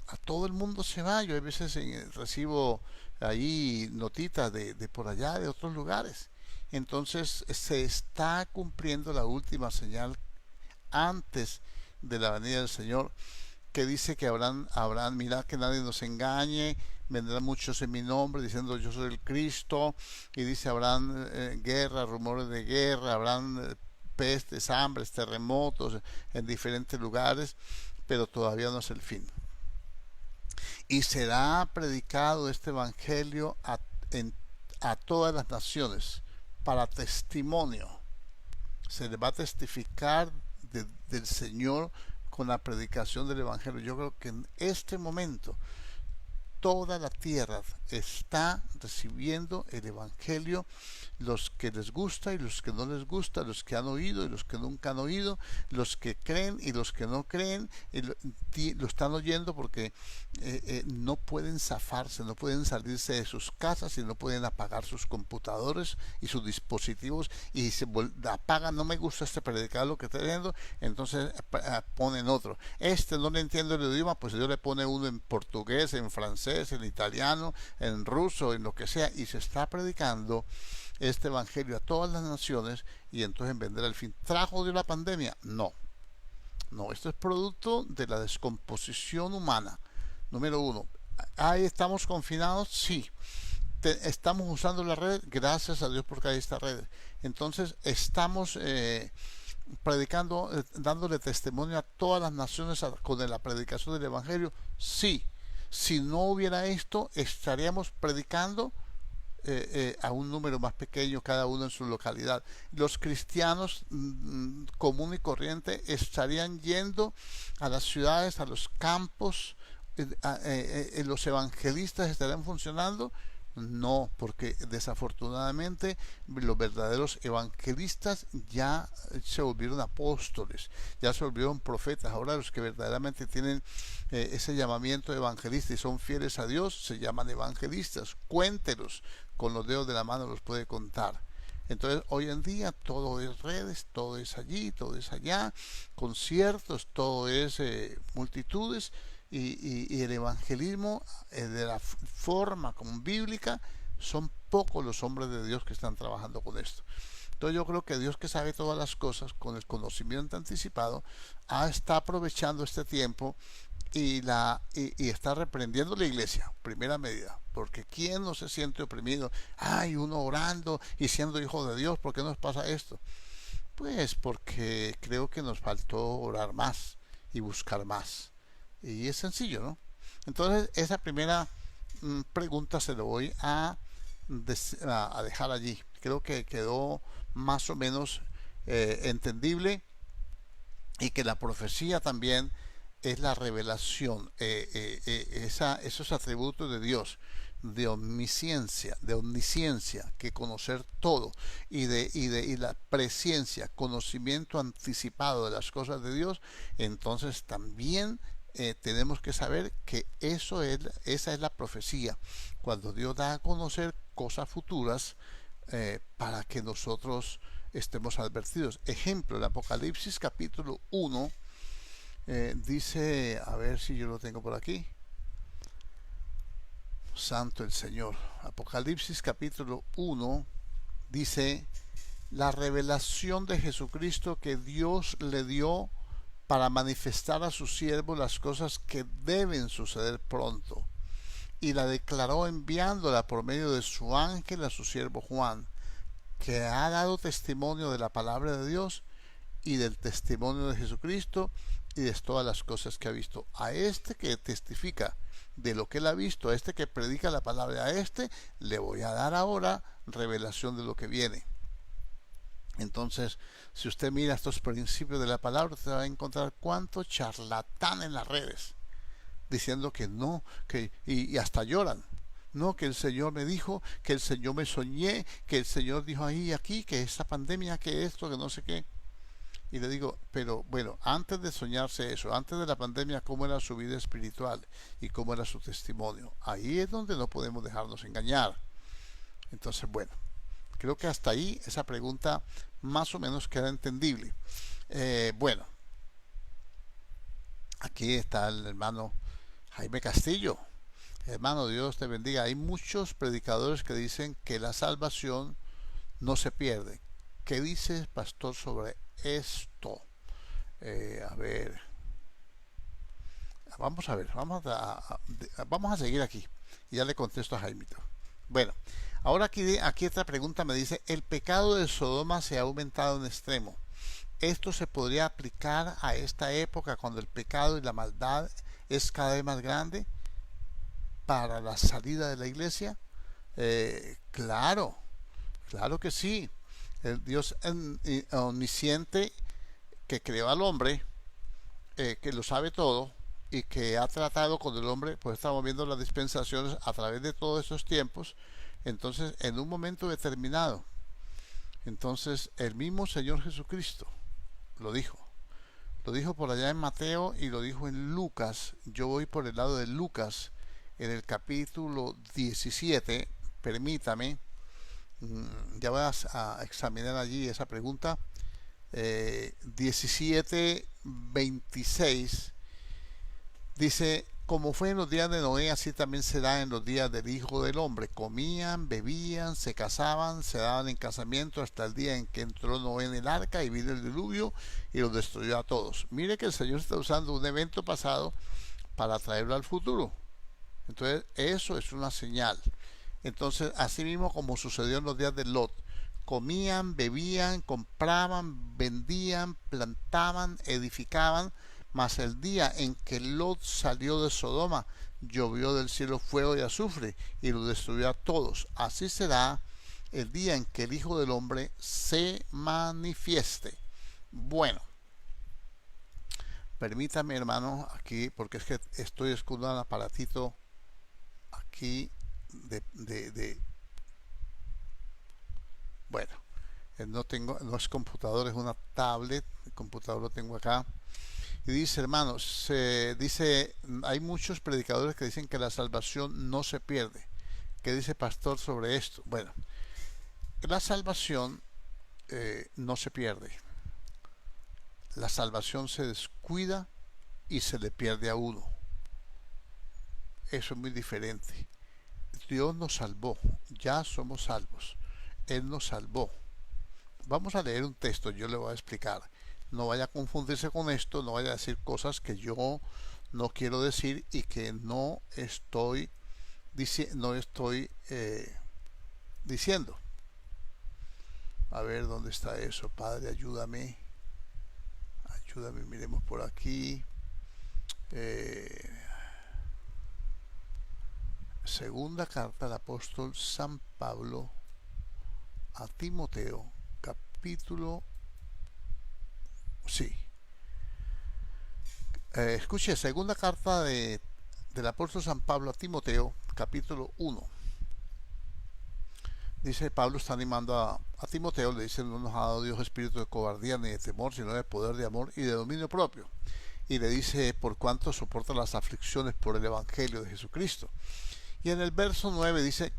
A: A todo el mundo se va. Yo a veces recibo ahí notitas de por allá, de otros lugares. Entonces se está cumpliendo la última señal antes de la venida del Señor, que dice que habrán, mirad que nadie nos engañe, vendrán muchos en mi nombre diciendo yo soy el Cristo, y dice habrán guerra, rumores de guerra, habrán pestes, hambres, terremotos en diferentes lugares, pero todavía no es el fin. Y será predicado este evangelio a todas las naciones para testimonio. Se le va a testificar del Señor con la predicación del evangelio. Yo creo que en este momento toda la tierra está recibiendo el evangelio, los que les gusta y los que no les gusta, los que han oído y los que nunca han oído, los que creen y los que no creen, lo están oyendo, porque no pueden zafarse, no pueden salirse de sus casas y no pueden apagar sus computadores y sus dispositivos, y se apagan. No me gusta este predicado lo que está viendo, entonces ponen otro. No le entiendo el idioma, pues Dios le pone uno en portugués, en francés, en italiano, en ruso, en lo que sea, y se está predicando este evangelio a todas las naciones, y entonces vendrá el fin. ¿Trajo Dios la pandemia? No, no, esto es producto de la descomposición humana. Número uno, ahí estamos confinados, sí. Estamos usando la red, gracias a Dios porque hay esta red. Entonces estamos predicando, dándole testimonio a todas las naciones con la predicación del evangelio, sí. Si no hubiera esto, estaríamos predicando a un número más pequeño, cada uno en su localidad. Los cristianos común y corriente estarían yendo a las ciudades, a los campos. Los evangelistas estarían funcionando. No, porque desafortunadamente los verdaderos evangelistas ya se volvieron apóstoles, ya se volvieron profetas. Ahora los que verdaderamente tienen ese llamamiento de evangelista y son fieles a Dios se llaman evangelistas. Cuéntelos, con los dedos de la mano los puede contar. Entonces hoy en día todo es redes, todo es allí, todo es allá, conciertos, todo es multitudes. Y el evangelismo de la forma como bíblica, son pocos los hombres de Dios que están trabajando con esto. Entonces yo creo que Dios, que sabe todas las cosas, con el conocimiento anticipado, está aprovechando este tiempo y está reprendiendo la iglesia, primera medida, porque ¿quién no se siente oprimido? Ay, uno orando y siendo hijo de Dios, ¿por qué nos pasa esto? Pues porque creo que nos faltó orar más y buscar más. Y es sencillo, ¿no? Entonces esa primera pregunta se lo voy a dejar allí. Creo que quedó más o menos entendible, y que la profecía también es la revelación, esos atributos de Dios, de omnisciencia, que conocer todo, y la presciencia, conocimiento anticipado de las cosas de Dios. Entonces también tenemos que saber que esa es la profecía, cuando Dios da a conocer cosas futuras, para que nosotros estemos advertidos. Ejemplo, el Apocalipsis capítulo 1 dice, a ver si yo lo tengo por aquí, santo el Señor. Apocalipsis capítulo 1 dice: la revelación de Jesucristo que Dios le dio para manifestar a sus siervos las cosas que deben suceder pronto, y la declaró enviándola por medio de su ángel a su siervo Juan, que ha dado testimonio de la palabra de Dios y del testimonio de Jesucristo y de todas las cosas que ha visto. A este que testifica de lo que él ha visto, a este que predica la palabra, a este le voy a dar ahora revelación de lo que viene. Entonces, si usted mira estos principios de la palabra, usted va a encontrar cuánto charlatán en las redes, diciendo que no, y hasta lloran. No, que el Señor me dijo, que el Señor me soñé, que el Señor dijo ahí y aquí, que esta pandemia, que esto, que no sé qué. Y le digo, pero bueno, antes de soñarse eso, antes de la pandemia, ¿cómo era su vida espiritual y cómo era su testimonio? Ahí es donde no podemos dejarnos engañar. Entonces, bueno, creo que hasta ahí esa pregunta más o menos queda entendible. Bueno, aquí está el hermano Jaime Castillo. Hermano, Dios te bendiga. Hay muchos predicadores que dicen que la salvación no se pierde. ¿Qué dice, pastor, sobre esto? A ver, vamos a ver, vamos a seguir aquí. Y ya le contesto a Jaimito. Bueno, ahora aquí otra pregunta me dice: el pecado de Sodoma se ha aumentado en extremo. ¿Esto se podría aplicar a esta época cuando el pecado y la maldad es cada vez más grande para la salida de la iglesia? Claro, claro que sí. El Dios omnisciente, que creó al hombre, que lo sabe todo y que ha tratado con el hombre, pues estamos viendo las dispensaciones a través de todos esos tiempos. Entonces, en un momento determinado, entonces el mismo Señor Jesucristo lo dijo. Lo dijo por allá en Mateo y lo dijo en Lucas. Yo voy por el lado de Lucas, en el capítulo 17. Permítame, ya voy a examinar allí esa pregunta. 17:26 dice: como fue en los días de Noé, así también será en los días del Hijo del Hombre. Comían, bebían, se casaban, se daban en casamiento hasta el día en que entró Noé en el arca y vino el diluvio y los destruyó a todos. Mire que el Señor está usando un evento pasado para traerlo al futuro. Entonces eso es una señal. Entonces, así mismo como sucedió en los días de Lot, comían, bebían, compraban, vendían, plantaban, edificaban. Mas el día en que Lot salió de Sodoma, llovió del cielo fuego y azufre y lo destruyó a todos. Así será el día en que el Hijo del Hombre se manifieste. Bueno, permítame, hermano, aquí, porque es que estoy escuchando un aparatito aquí bueno, no es computador, es una tablet. El computador lo tengo acá. Y dice, hermanos, hay muchos predicadores que dicen que la salvación no se pierde. ¿Qué dice pastor sobre esto? Bueno, la salvación no se pierde. La salvación se descuida y se le pierde a uno. Eso es muy diferente. Dios nos salvó, ya somos salvos. Él nos salvó. Vamos a leer un texto, yo le voy a explicar. No vaya a confundirse con esto, no vaya a decir cosas que yo no quiero decir y que no estoy diciendo. A ver, ¿dónde está eso? Padre, ayúdame. Ayúdame, miremos por aquí. Segunda carta del apóstol San Pablo a Timoteo, capítulo... Sí. Escuche, segunda carta del apóstol San Pablo a Timoteo, capítulo 1. Dice, Pablo está animando a Timoteo, le dice, no nos ha dado Dios espíritu de cobardía ni de temor, sino de poder, de amor y de dominio propio. Y le dice, por cuánto soporta las aflicciones por el evangelio de Jesucristo. Y en el verso 9 dice,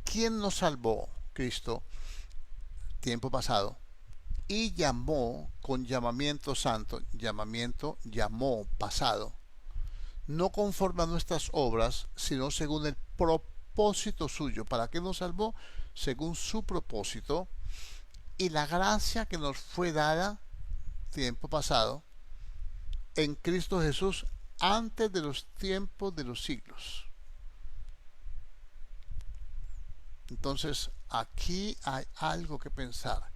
A: ¿quién nos salvó? Cristo, tiempo pasado, y llamó con llamamiento santo, llamó pasado, no conforme a nuestras obras, sino según el propósito suyo. ¿Para qué nos salvó? Según su propósito y la gracia que nos fue dada tiempo pasado en Cristo Jesús antes de los tiempos de los siglos. Entonces aquí hay algo que pensar.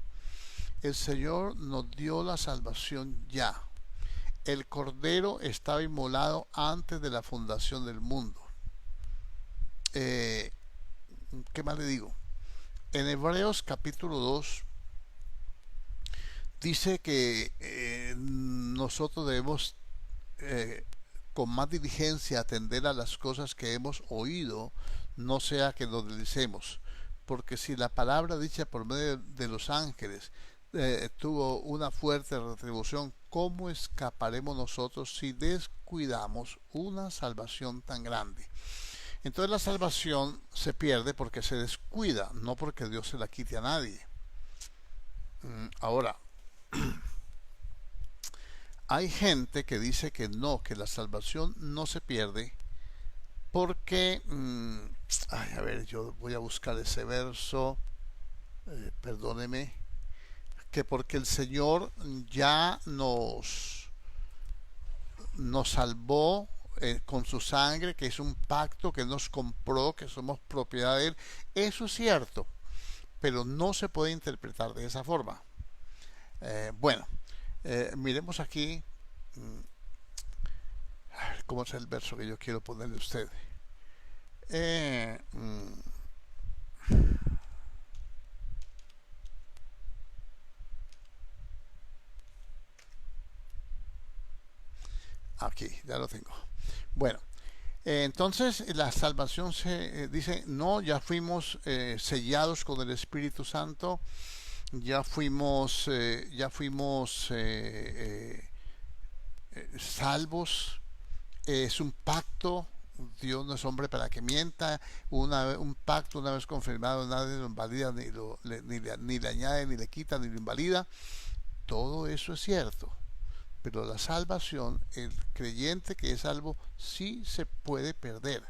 A: El Señor nos dio la salvación ya. El Cordero estaba inmolado antes de la fundación del mundo. ¿Qué más le digo? En Hebreos capítulo 2 dice que nosotros debemos con más diligencia atender a las cosas que hemos oído, no sea que nos deslicemos. Porque si la palabra dicha por medio de los ángeles tuvo una fuerte retribución, ¿cómo escaparemos nosotros si descuidamos una salvación tan grande? Entonces la salvación se pierde porque se descuida, no porque Dios se la quite a nadie. Ahora, hay gente que dice que no, que la salvación no se pierde porque, a ver, yo voy a buscar ese verso, perdóneme, que porque el Señor ya nos salvó con su sangre, que es un pacto que nos compró, que somos propiedad de Él. Eso es cierto, pero no se puede interpretar de esa forma. Bueno, miremos aquí cómo es el verso que yo quiero ponerle a usted. Aquí, ya lo tengo. Bueno, entonces la salvación se dice, no, ya fuimos sellados con el Espíritu Santo, ya fuimos salvos, es un pacto. Dios no es hombre para que mienta. Un pacto una vez confirmado nadie lo invalida, ni le añade, ni le quita, ni lo invalida. Todo eso es cierto. Pero la salvación, el creyente que es salvo, sí se puede perder.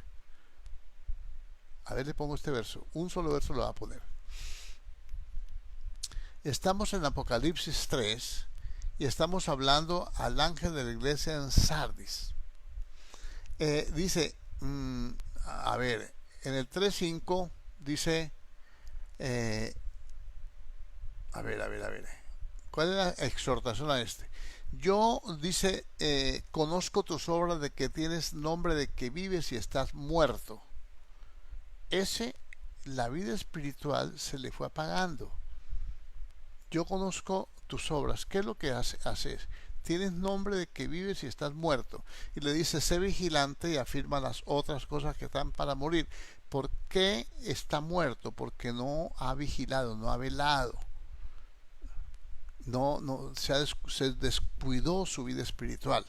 A: A ver, le pongo este verso. Un solo verso lo va a poner. Estamos en Apocalipsis 3 y estamos hablando al ángel de la iglesia en Sardis. Dice, a ver, en el 3.5 dice, a ver, ¿cuál es la exhortación a este? Yo, dice, conozco tus obras de que tienes nombre de que vives y estás muerto. La vida espiritual se le fue apagando. Yo conozco tus obras. ¿Qué es lo que haces? Tienes nombre de que vives y estás muerto. Y le dice, sé vigilante y afirma las otras cosas que están para morir. ¿Por qué está muerto? Porque no ha vigilado, no ha velado. Se descuidó su vida espiritual.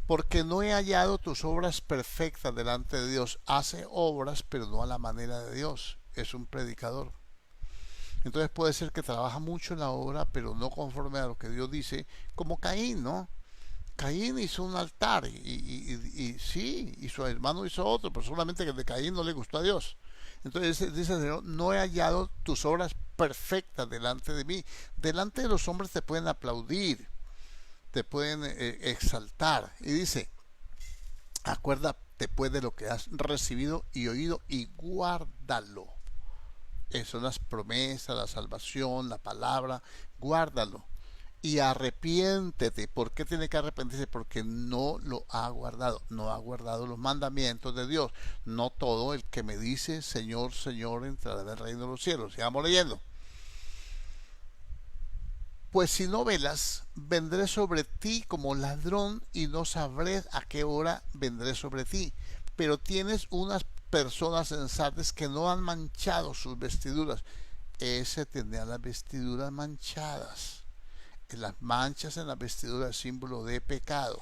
A: Porque no he hallado tus obras perfectas delante de Dios. Hace obras, pero no a la manera de Dios. Es un predicador. Entonces puede ser que trabaja mucho en la obra, pero no conforme a lo que Dios dice, como Caín, ¿no? Caín hizo un altar y sí, y su hermano hizo otro, pero solamente que el de Caín no le gustó a Dios. Entonces dice el Señor, no he hallado tus obras perfectas delante de mí. Delante de los hombres te pueden aplaudir, te pueden exaltar. Y dice, acuérdate pues de lo que has recibido y oído y guárdalo. Son las promesas, la salvación, la palabra, guárdalo. Y arrepiéntete. ¿Por qué tiene que arrepentirse? Porque no lo ha guardado. No ha guardado los mandamientos de Dios. No todo el que me dice Señor, Señor entrará en el reino de los cielos. Sigamos leyendo. pues si no velas, vendré sobre ti como ladrón y no sabré a qué hora vendré sobre ti. Pero tienes unas personas en Sardes que no han manchado sus vestiduras. Ese tenía las vestiduras manchadas. Las manchas en las vestiduras es símbolo de pecado.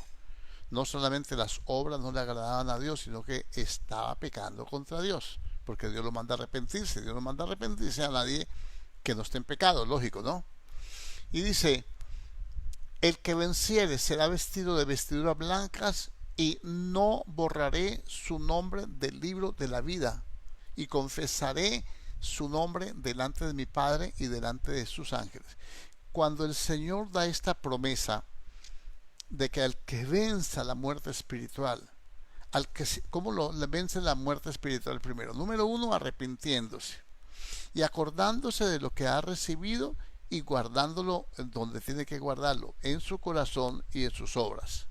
A: No solamente las obras no le agradaban a Dios, sino que estaba pecando contra Dios, porque Dios lo manda a arrepentirse. Dios no manda a arrepentirse a nadie que no esté en pecado, lógico, ¿no? Y dice, el que venciere será vestido de vestiduras blancas y no borraré su nombre del libro de la vida y confesaré su nombre delante de mi Padre y delante de sus ángeles. Cuando el Señor da esta promesa de que al que venza la muerte espiritual, ¿cómo le vence la muerte espiritual primero? Número uno, arrepintiéndose y acordándose de lo que ha recibido y guardándolo donde tiene que guardarlo, en su corazón y en sus obras.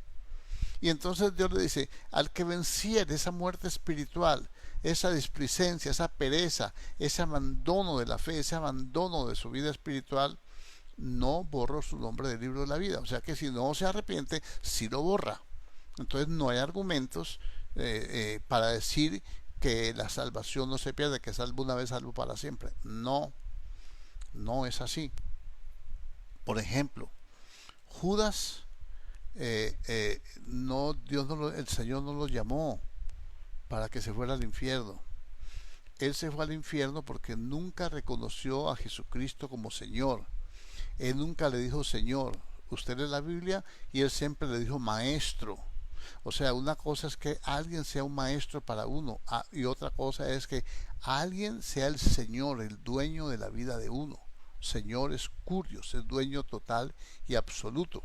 A: Y entonces Dios le dice, al que venciere esa muerte espiritual, esa displicencia, esa pereza, ese abandono de la fe, ese abandono de su vida espiritual, no borro su nombre del libro de la vida. O sea que si no se arrepiente, sí lo borra. Entonces no hay argumentos para decir que la salvación no se pierde, que salvo una vez, salvo para siempre. No, no es así. Por ejemplo, Judas, no, el Señor no lo llamó para que se fuera al infierno. Él se fue al infierno porque nunca reconoció a Jesucristo como Señor. Él nunca le dijo Señor. Usted lee la Biblia y él siempre le dijo Maestro. O sea, una cosa es que alguien sea un maestro para uno y otra cosa es que alguien sea el Señor, el dueño de la vida de uno. Señor es curios, es dueño total y absoluto.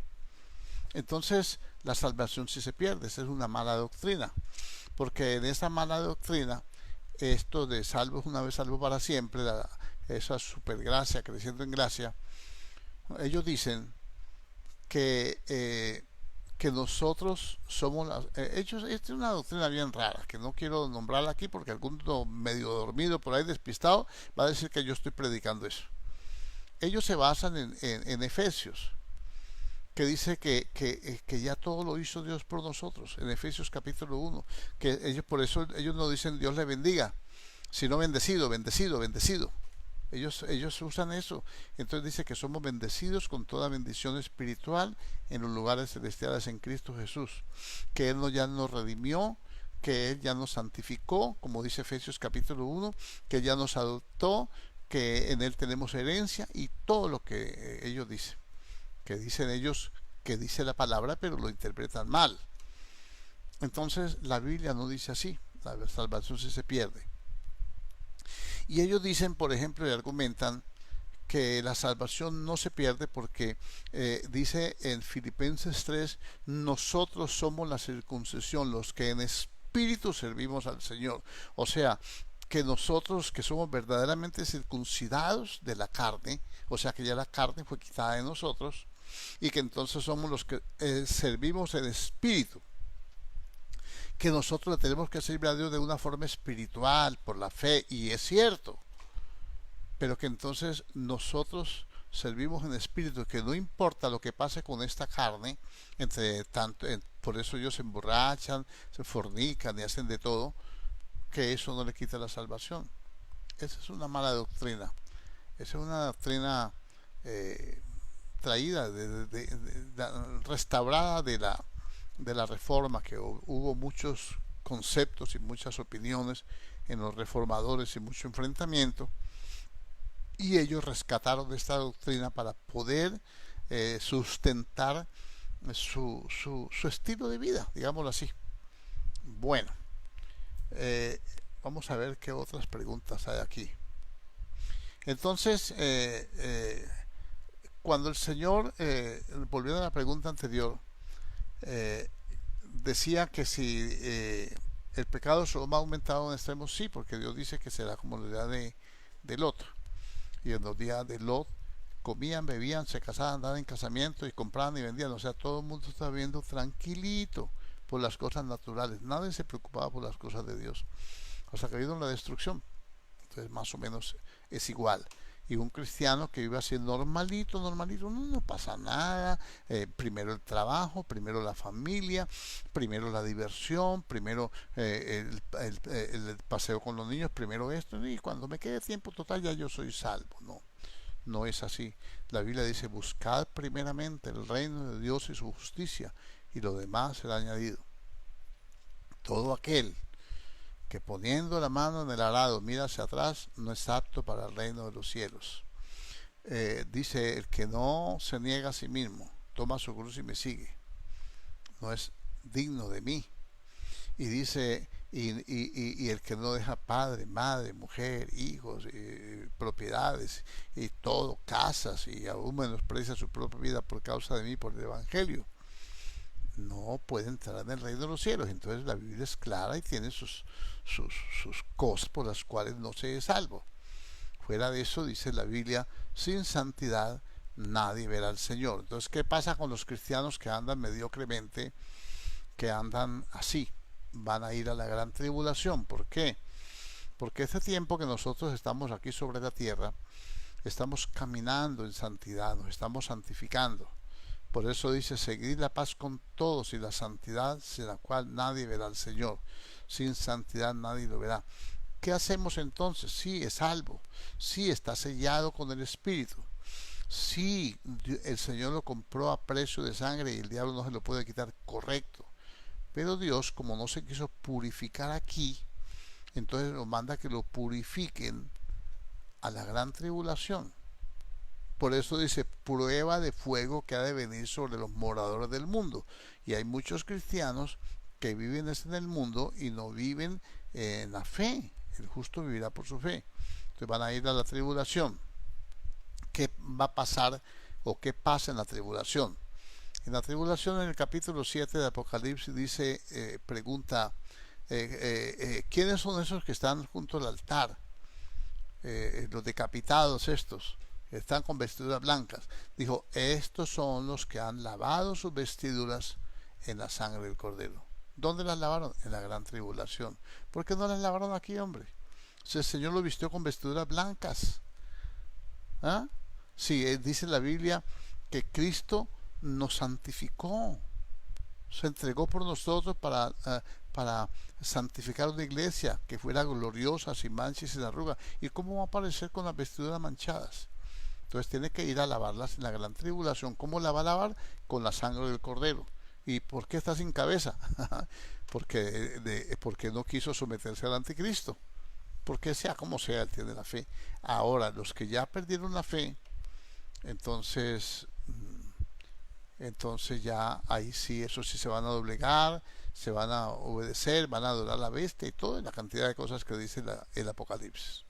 A: Entonces la salvación sí se pierde. Esa es una mala doctrina, porque en esa mala doctrina, esto de salvo es una vez, salvo para siempre, esa supergracia creciendo en gracia, ellos dicen que nosotros somos esta es una doctrina bien rara que no quiero nombrarla aquí porque alguno medio dormido por ahí despistado va a decir que yo estoy predicando eso. Ellos se basan en Efesios, que dice que ya todo lo hizo Dios por nosotros, en Efesios capítulo 1, que ellos, por eso ellos no dicen Dios le bendiga, sino bendecido, bendecido, bendecido. Ellos usan eso. Entonces dice que somos bendecidos con toda bendición espiritual en los lugares celestiales en Cristo Jesús, que Él ya nos redimió, que Él ya nos santificó, como dice Efesios capítulo 1, que Él ya nos adoptó, que en Él tenemos herencia y todo lo que ellos dicen, que dicen ellos, que dice la palabra, pero lo interpretan mal. Entonces la Biblia no dice así, la salvación sí se pierde. Y ellos dicen, por ejemplo, y argumentan que la salvación no se pierde porque dice en Filipenses 3, nosotros somos la circuncisión, los que en espíritu servimos al Señor. O sea, que nosotros que somos verdaderamente circuncidados de la carne, o sea que ya la carne fue quitada de nosotros, y que entonces somos los que servimos en espíritu, que nosotros tenemos que servir a Dios de una forma espiritual, por la fe, y es cierto, pero que entonces nosotros servimos en espíritu, que no importa lo que pase con esta carne, entre tanto, por eso ellos se emborrachan, se fornican y hacen de todo, que eso no le quita la salvación. Esa es una mala doctrina, esa es una doctrina traída, restaurada de la reforma, que hubo muchos conceptos y muchas opiniones en los reformadores y mucho enfrentamiento, y ellos rescataron de esta doctrina para poder sustentar su estilo de vida, digámoslo así. Bueno, vamos a ver qué otras preguntas hay aquí. Entonces, cuando el Señor, volviendo a la pregunta anterior, decía que si el pecado solo ha aumentado en extremos, sí, porque Dios dice que será como la edad de Lot. Y en los días de Lot comían, bebían, se casaban, andaban en casamiento y compraban y vendían. O sea, todo el mundo estaba viviendo tranquilito por las cosas naturales. Nadie se preocupaba por las cosas de Dios. Hasta que vino la destrucción. Entonces, más o menos es igual. Y un cristiano que vive así normalito, normalito, no pasa nada. Primero el trabajo, primero la familia, primero la diversión, primero el paseo con los niños, primero esto, y cuando me quede tiempo total ya yo soy salvo. No, no es así. La Biblia dice, buscad primeramente el reino de Dios y su justicia, y lo demás será añadido. Todo aquel que poniendo la mano en el arado mira hacia atrás no es apto para el reino de los cielos. Dice, el que no se niega a sí mismo, toma su cruz y me sigue, no es digno de mí. Y dice, y el que no deja padre, madre, mujer, hijos, propiedades y todo, casas, y aún menosprecia su propia vida por causa de mí, por el Evangelio, no puede entrar en el reino de los cielos. Entonces la Biblia es clara y tiene sus cosas por las cuales no se es salvo. Fuera de eso, dice la Biblia, sin santidad nadie verá al Señor. Entonces, ¿qué pasa con los cristianos que andan mediocremente, que andan así? Van a ir a la gran tribulación. ¿Por qué? Porque este tiempo que nosotros estamos aquí sobre la tierra, estamos caminando en santidad, nos estamos santificando. Por eso dice, seguid la paz con todos y la santidad sin la cual nadie verá al Señor. Sin santidad nadie lo verá. ¿Qué hacemos entonces? Sí, es salvo. Sí, está sellado con el Espíritu. Sí, el Señor lo compró a precio de sangre y el diablo no se lo puede quitar, correcto. Pero Dios, como no se quiso purificar aquí, entonces nos manda que lo purifiquen a la gran tribulación. Por eso dice, prueba de fuego que ha de venir sobre los moradores del mundo. Y hay muchos cristianos que viven en el mundo y no viven en la fe. El justo vivirá por su fe. Entonces van a ir a la tribulación. ¿Qué va a pasar o qué pasa en la tribulación? En la tribulación, en el capítulo 7 de Apocalipsis, dice, pregunta, ¿quiénes son esos que están junto al altar? Los decapitados estos, están con vestiduras blancas. Dijo, estos son los que han lavado sus vestiduras en la sangre del Cordero. ¿Dónde las lavaron? En la gran tribulación. ¿Por qué no las lavaron aquí, hombre? Si el Señor lo vistió con vestiduras blancas. ¿Ah? Sí, dice la Biblia que Cristo nos santificó, se entregó por nosotros para santificar una iglesia que fuera gloriosa, sin mancha y sin arruga. ¿Y cómo va a aparecer con las vestiduras manchadas? Entonces tiene que ir a lavarlas en la gran tribulación. ¿Cómo la va a lavar? Con la sangre del Cordero. ¿Y por qué está sin cabeza? Porque no quiso someterse al anticristo. Porque sea como sea, él tiene la fe. Ahora, los que ya perdieron la fe, entonces ya ahí sí, eso sí se van a doblegar, se van a obedecer, van a adorar a la bestia y toda la cantidad de cosas que dice el Apocalipsis.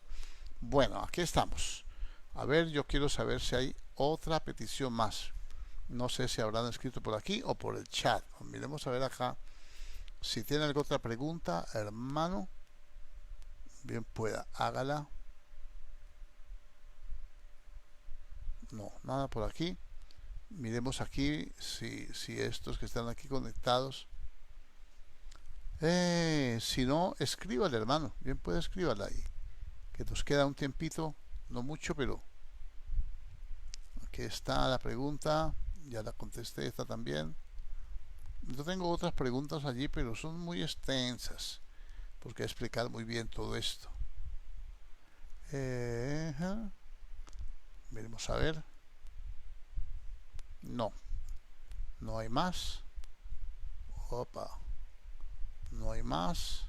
A: Bueno, aquí estamos. A ver, yo quiero saber si hay otra petición más. No sé si habrán escrito por aquí o por el chat. Miremos a ver acá. Si tiene alguna otra pregunta, hermano, bien pueda, hágala. No, nada por aquí. Miremos aquí si estos que están aquí conectados. Si no, escríbale, hermano. Bien puede escríbala ahí. Que nos queda un tiempito, no mucho, pero aquí está la pregunta. Ya la contesté esta también. Yo tengo otras preguntas allí, pero son muy extensas, porque explicar muy bien todo esto. Veremos a ver. No, no hay más. Opa, no hay más.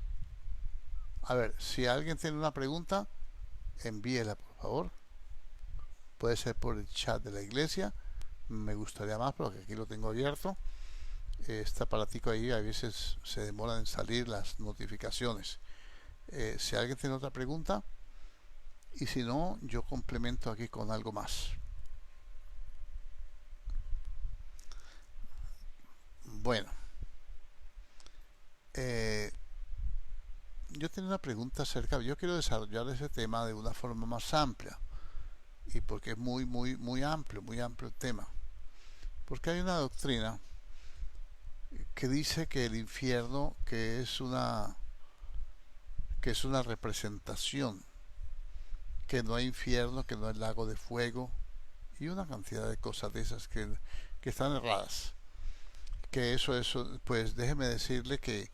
A: A ver, si alguien tiene una pregunta, envíela por favor. Puede ser por el chat de la iglesia. Me gustaría más, porque aquí lo tengo abierto. Este aparatico ahí a veces se demoran en salir las notificaciones. Si alguien tiene otra pregunta, y si no, yo complemento aquí con algo más. Bueno, yo tengo una pregunta acerca, yo quiero desarrollar ese tema de una forma más amplia, y porque es muy amplio el tema. Porque hay una doctrina que dice que el infierno, que es una representación, que no hay infierno, que no hay lago de fuego y una cantidad de cosas de esas que están erradas. Que eso, pues déjeme decirle que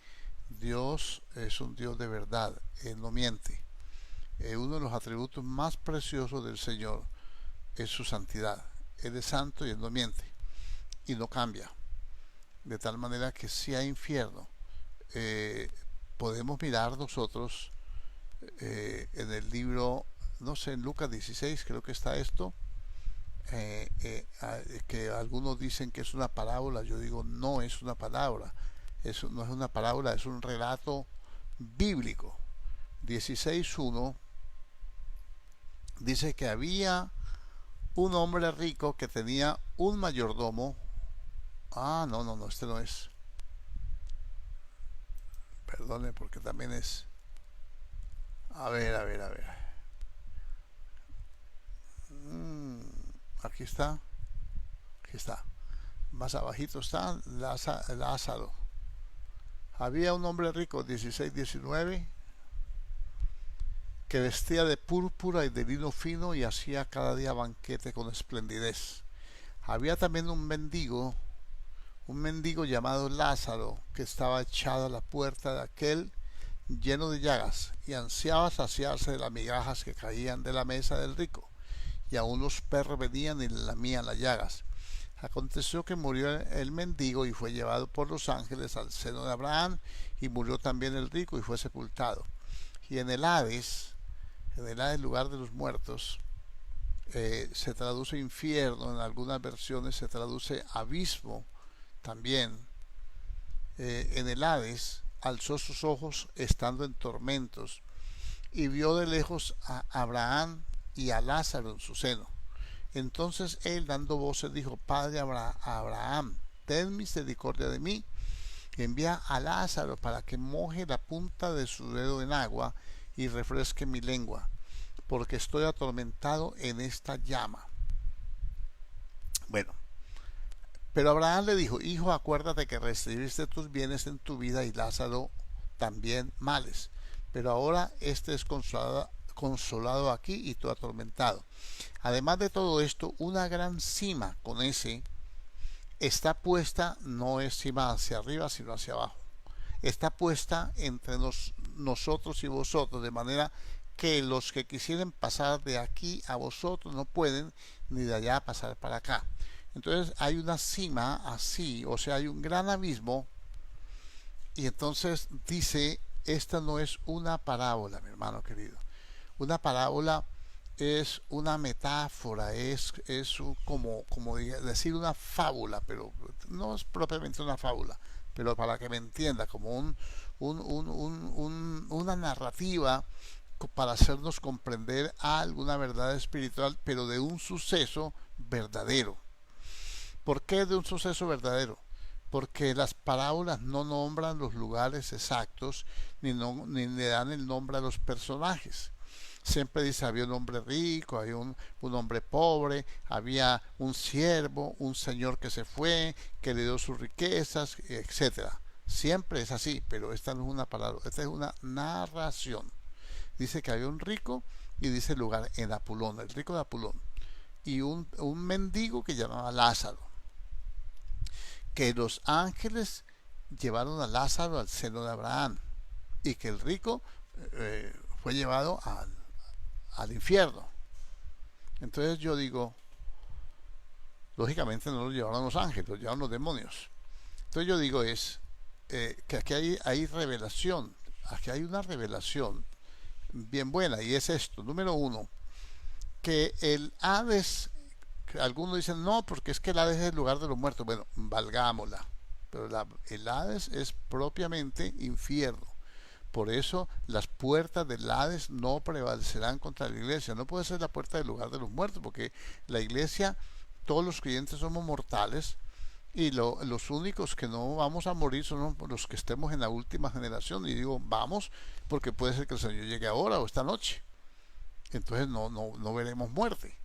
A: Dios es un Dios de verdad, Él no miente. Uno de los atributos más preciosos del Señor es su santidad. Él es santo y Él no miente y no cambia. De tal manera que si hay infierno, podemos mirar nosotros en el libro, no sé, en Lucas 16 creo que está esto, que algunos dicen que es una parábola. Yo digo, no es una parábola, eso no es una parábola, es un relato bíblico. 16:1 dice que había un hombre rico que tenía un mayordomo. No, este no es. Perdone, porque también es. A ver. Mm, aquí está. Aquí está. Más abajito está Lázaro. Había un hombre rico, 16-19, que vestía de púrpura y de lino fino y hacía cada día banquete con esplendidez. Había también un mendigo llamado Lázaro, que estaba echado a la puerta de aquel lleno de llagas, y ansiaba saciarse de las migajas que caían de la mesa del rico, y aun los perros venían y le lamían las llagas. Aconteció que murió el mendigo y fue llevado por los ángeles al seno de Abraham, y murió también el rico y fue sepultado. Y en el Hades, lugar de los muertos, se traduce infierno, en algunas versiones se traduce abismo también. En el Hades alzó sus ojos estando en tormentos y vio de lejos a Abraham y a Lázaro en su seno. Entonces él, dando voces, dijo: Padre Abraham, ten misericordia de mí, y envía a Lázaro para que moje la punta de su dedo en agua y refresque mi lengua, porque estoy atormentado en esta llama. Bueno, pero Abraham le dijo: Hijo, acuérdate que recibiste tus bienes en tu vida y Lázaro también males, pero ahora este es consolado aquí y tú atormentado. Además de todo esto, una gran cima con ese está puesta, no es cima hacia arriba, sino hacia abajo. Está puesta entre nosotros y vosotros, de manera que los que quisieren pasar de aquí a vosotros no pueden, ni de allá pasar para acá. Entonces hay una cima así, o sea, hay un gran abismo. Y entonces dice: esta no es una parábola, mi hermano querido. Una parábola es una metáfora, es como decir una fábula, pero no es propiamente una fábula, pero para que me entienda, como una narrativa para hacernos comprender alguna verdad espiritual, pero de un suceso verdadero. ¿Por qué de un suceso verdadero? Porque las parábolas no nombran los lugares exactos, ni le dan el nombre a los personajes. Siempre dice: había un hombre rico, había un hombre pobre, había un siervo, un señor que se fue, que le dio sus riquezas, etcétera. Siempre es así, pero esta no es una parábola, esta es una narración. Dice que había un rico y dice el lugar en Apulón, el rico de Apulón, y un mendigo que llamaba Lázaro, que los ángeles llevaron a Lázaro al seno de Abraham, y que el rico fue llevado al infierno. Entonces yo digo, lógicamente no lo llevaron los ángeles, lo llevaron los demonios. Entonces yo digo que aquí hay revelación, aquí hay una revelación bien buena, y es esto: número uno, que el Hades, algunos dicen no, porque es que el Hades es el lugar de los muertos. Bueno, valgámosla, pero el Hades es propiamente infierno. Por eso las puertas del Hades no prevalecerán contra la iglesia. No puede ser la puerta del lugar de los muertos, porque la iglesia, todos los creyentes somos mortales, y los únicos que no vamos a morir son los que estemos en la última generación. Y digo vamos, porque puede ser que el Señor llegue ahora o esta noche. Entonces no veremos muerte.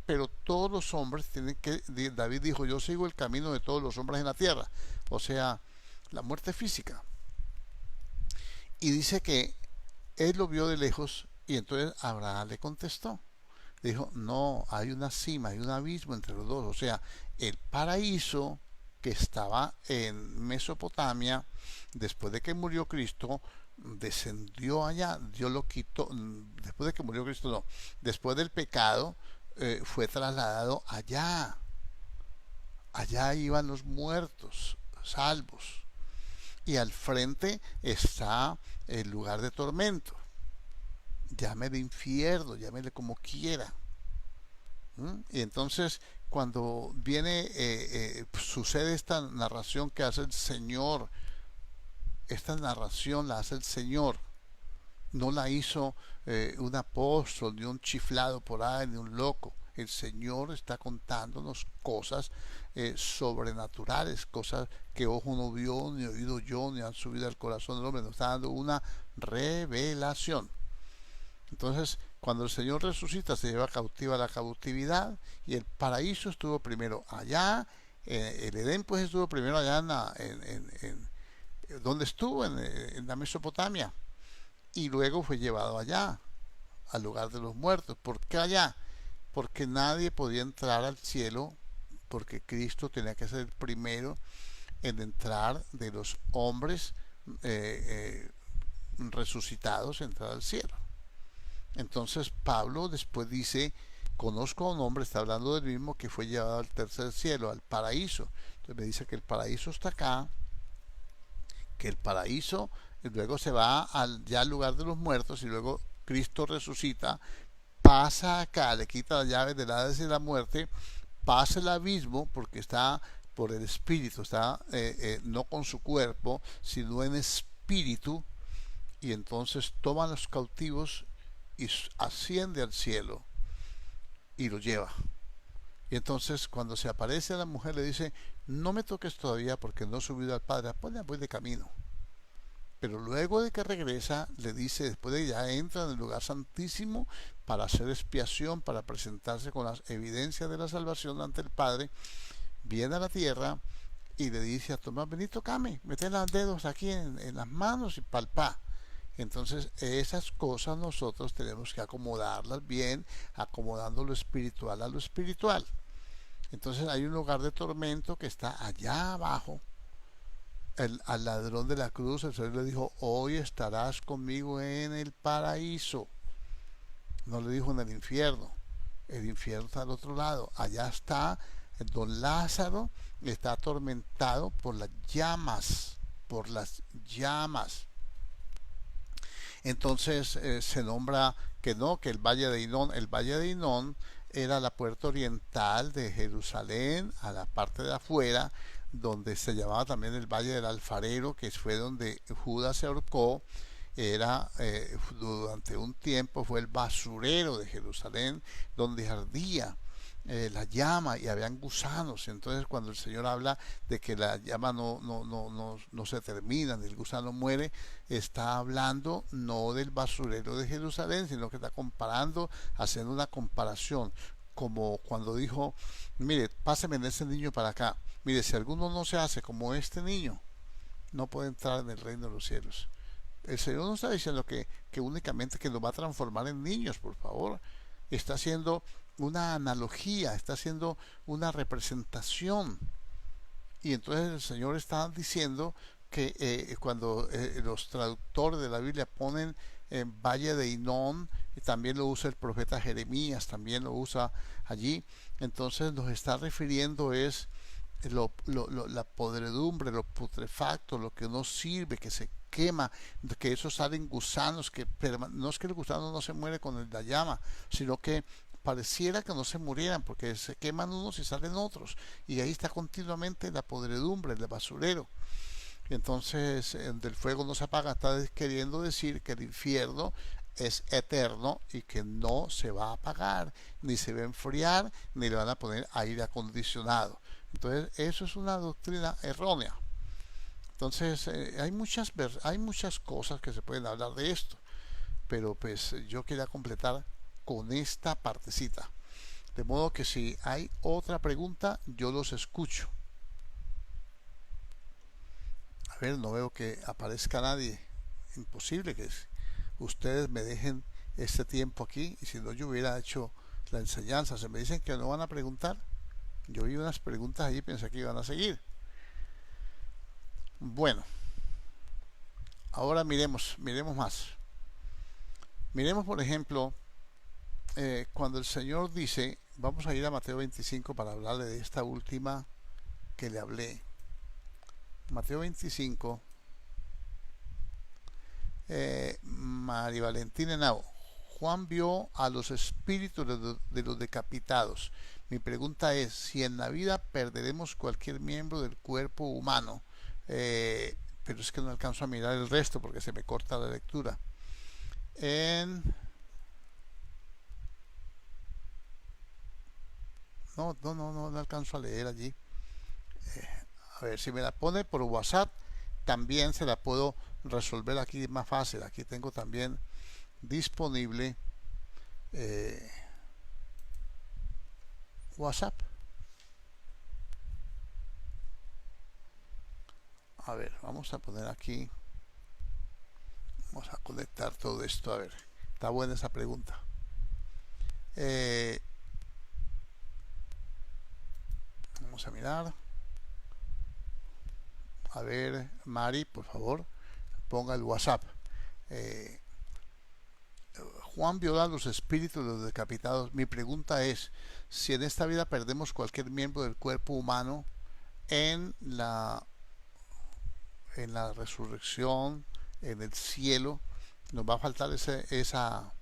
A: Pero todos los hombres tienen que, David dijo: yo sigo el camino de todos los hombres en la tierra, o sea, la muerte física. Y dice que él lo vio de lejos Y entonces Abraham le contestó, le dijo, no, hay una cima, hay un abismo entre los dos. O sea, el paraíso que estaba en Mesopotamia, después de que murió Cristo, descendió allá, Dios lo quitó, después de que murió Cristo, no, después del pecado, fue trasladado allá. Allá iban los muertos, salvos. Y al frente está el lugar de tormento. Llámele infierno, llámele como quiera. Y entonces cuando viene, sucede esta narración que hace el Señor, esta narración la hace el Señor, no la hizo un apóstol, ni un chiflado por ahí, ni un loco. El Señor está contándonos cosas sobrenaturales, cosas que ojo no vio, ni oído yo, ni han subido al corazón del hombre. Nos está dando una revelación. Entonces, cuando el Señor resucita, se lleva cautiva la cautividad y el paraíso estuvo primero allá. El Edén, pues, estuvo primero allá donde estuvo, en la Mesopotamia. Y luego fue llevado allá, al lugar de los muertos. ¿Por qué allá? Porque nadie podía entrar al cielo, porque Cristo tenía que ser el primero en entrar de los hombres resucitados, entrar al cielo. Entonces Pablo después dice, conozco a un hombre, está hablando del mismo, que fue llevado al tercer cielo, al paraíso. Entonces me dice que el paraíso está acá, que el paraíso luego se va ya al lugar de los muertos y luego Cristo resucita, pasa acá, le quita las llaves del Hades y la muerte, pasa el abismo porque está por el espíritu, está no con su cuerpo, sino en espíritu, y entonces toma a los cautivos y asciende al cielo y lo lleva. Y entonces cuando se aparece a la mujer le dice, no me toques todavía porque no he subido al Padre, pues ya voy de camino. Pero luego de que regresa, le dice, después de que ya entra en el lugar santísimo para hacer expiación, para presentarse con las evidencias de la salvación ante el Padre, viene a la tierra y le dice a Tomás, vení, tocame, mete los dedos aquí en las manos y palpá. Entonces esas cosas nosotros tenemos que acomodarlas bien, acomodando lo espiritual a lo espiritual. Entonces hay un lugar de tormento que está allá abajo. Al ladrón de la cruz el Señor le dijo, hoy estarás conmigo en el paraíso. No le dijo en el infierno está al otro lado. Allá está don Lázaro, está atormentado por las llamas, por las llamas. Entonces se nombra que no, que el Valle de Hinón era la puerta oriental de Jerusalén, a la parte de afuera, donde se llamaba también el Valle del Alfarero, que fue donde Judas se ahorcó. Era durante un tiempo fue el basurero de Jerusalén, donde ardía la llama y habían gusanos. Entonces cuando el Señor habla de que la llama no se termina, ni el gusano muere, está hablando no del basurero de Jerusalén, sino que está comparando, haciendo una comparación, como cuando dijo, mire, páseme ese niño para acá, mire, si alguno no se hace como este niño, no puede entrar en el reino de los cielos. El Señor no está diciendo que únicamente que nos va a transformar en niños, por favor. Está haciendo una analogía, está haciendo una representación. Y entonces el Señor está diciendo que cuando los traductores de la Biblia ponen Valle de Hinón, también lo usa el profeta Jeremías, también lo usa allí, entonces nos está refiriendo es la podredumbre, lo putrefacto, lo que no sirve, que se quema, que eso salen gusanos, que no es que el gusano no se muere con la llama, sino que pareciera que no se murieran porque se queman unos y salen otros, y ahí está continuamente la podredumbre, el basurero. Entonces del fuego no se apaga, está queriendo decir que el infierno es eterno y que no se va a apagar, ni se va a enfriar, ni le van a poner aire acondicionado. Entonces eso es una doctrina errónea. Entonces hay muchas cosas que se pueden hablar de esto, pero pues yo quería completar con esta partecita. De modo que si hay otra pregunta, yo los escucho. A ver, no veo que aparezca nadie. Imposible que ustedes me dejen este tiempo aquí, y si no yo hubiera hecho la enseñanza. Se me dicen que no van a preguntar. Yo vi unas preguntas allí y pensé que iban a seguir. Bueno, ahora miremos más. Miremos, por ejemplo, cuando el Señor dice, vamos a ir a Mateo 25 para hablarle de esta última que le hablé. Mateo 25, María Valentina Henao. Juan vio a los espíritus de los decapitados. Mi pregunta es, si en la vida perderemos cualquier miembro del cuerpo humano, pero es que no alcanzo a mirar el resto porque se me corta la lectura. No alcanzo a leer allí. A ver, si me la pone por WhatsApp, también se la puedo resolver aquí más fácil. Aquí tengo también disponible WhatsApp. A ver, vamos a poner aquí, vamos a conectar todo esto. A ver, está buena esa pregunta. Vamos a mirar. A ver, Mari, por favor, ponga el WhatsApp. Juan viola los espíritus de los decapitados. Mi pregunta es, si en esta vida perdemos cualquier miembro del cuerpo humano, en la resurrección, en el cielo, nos va a faltar ese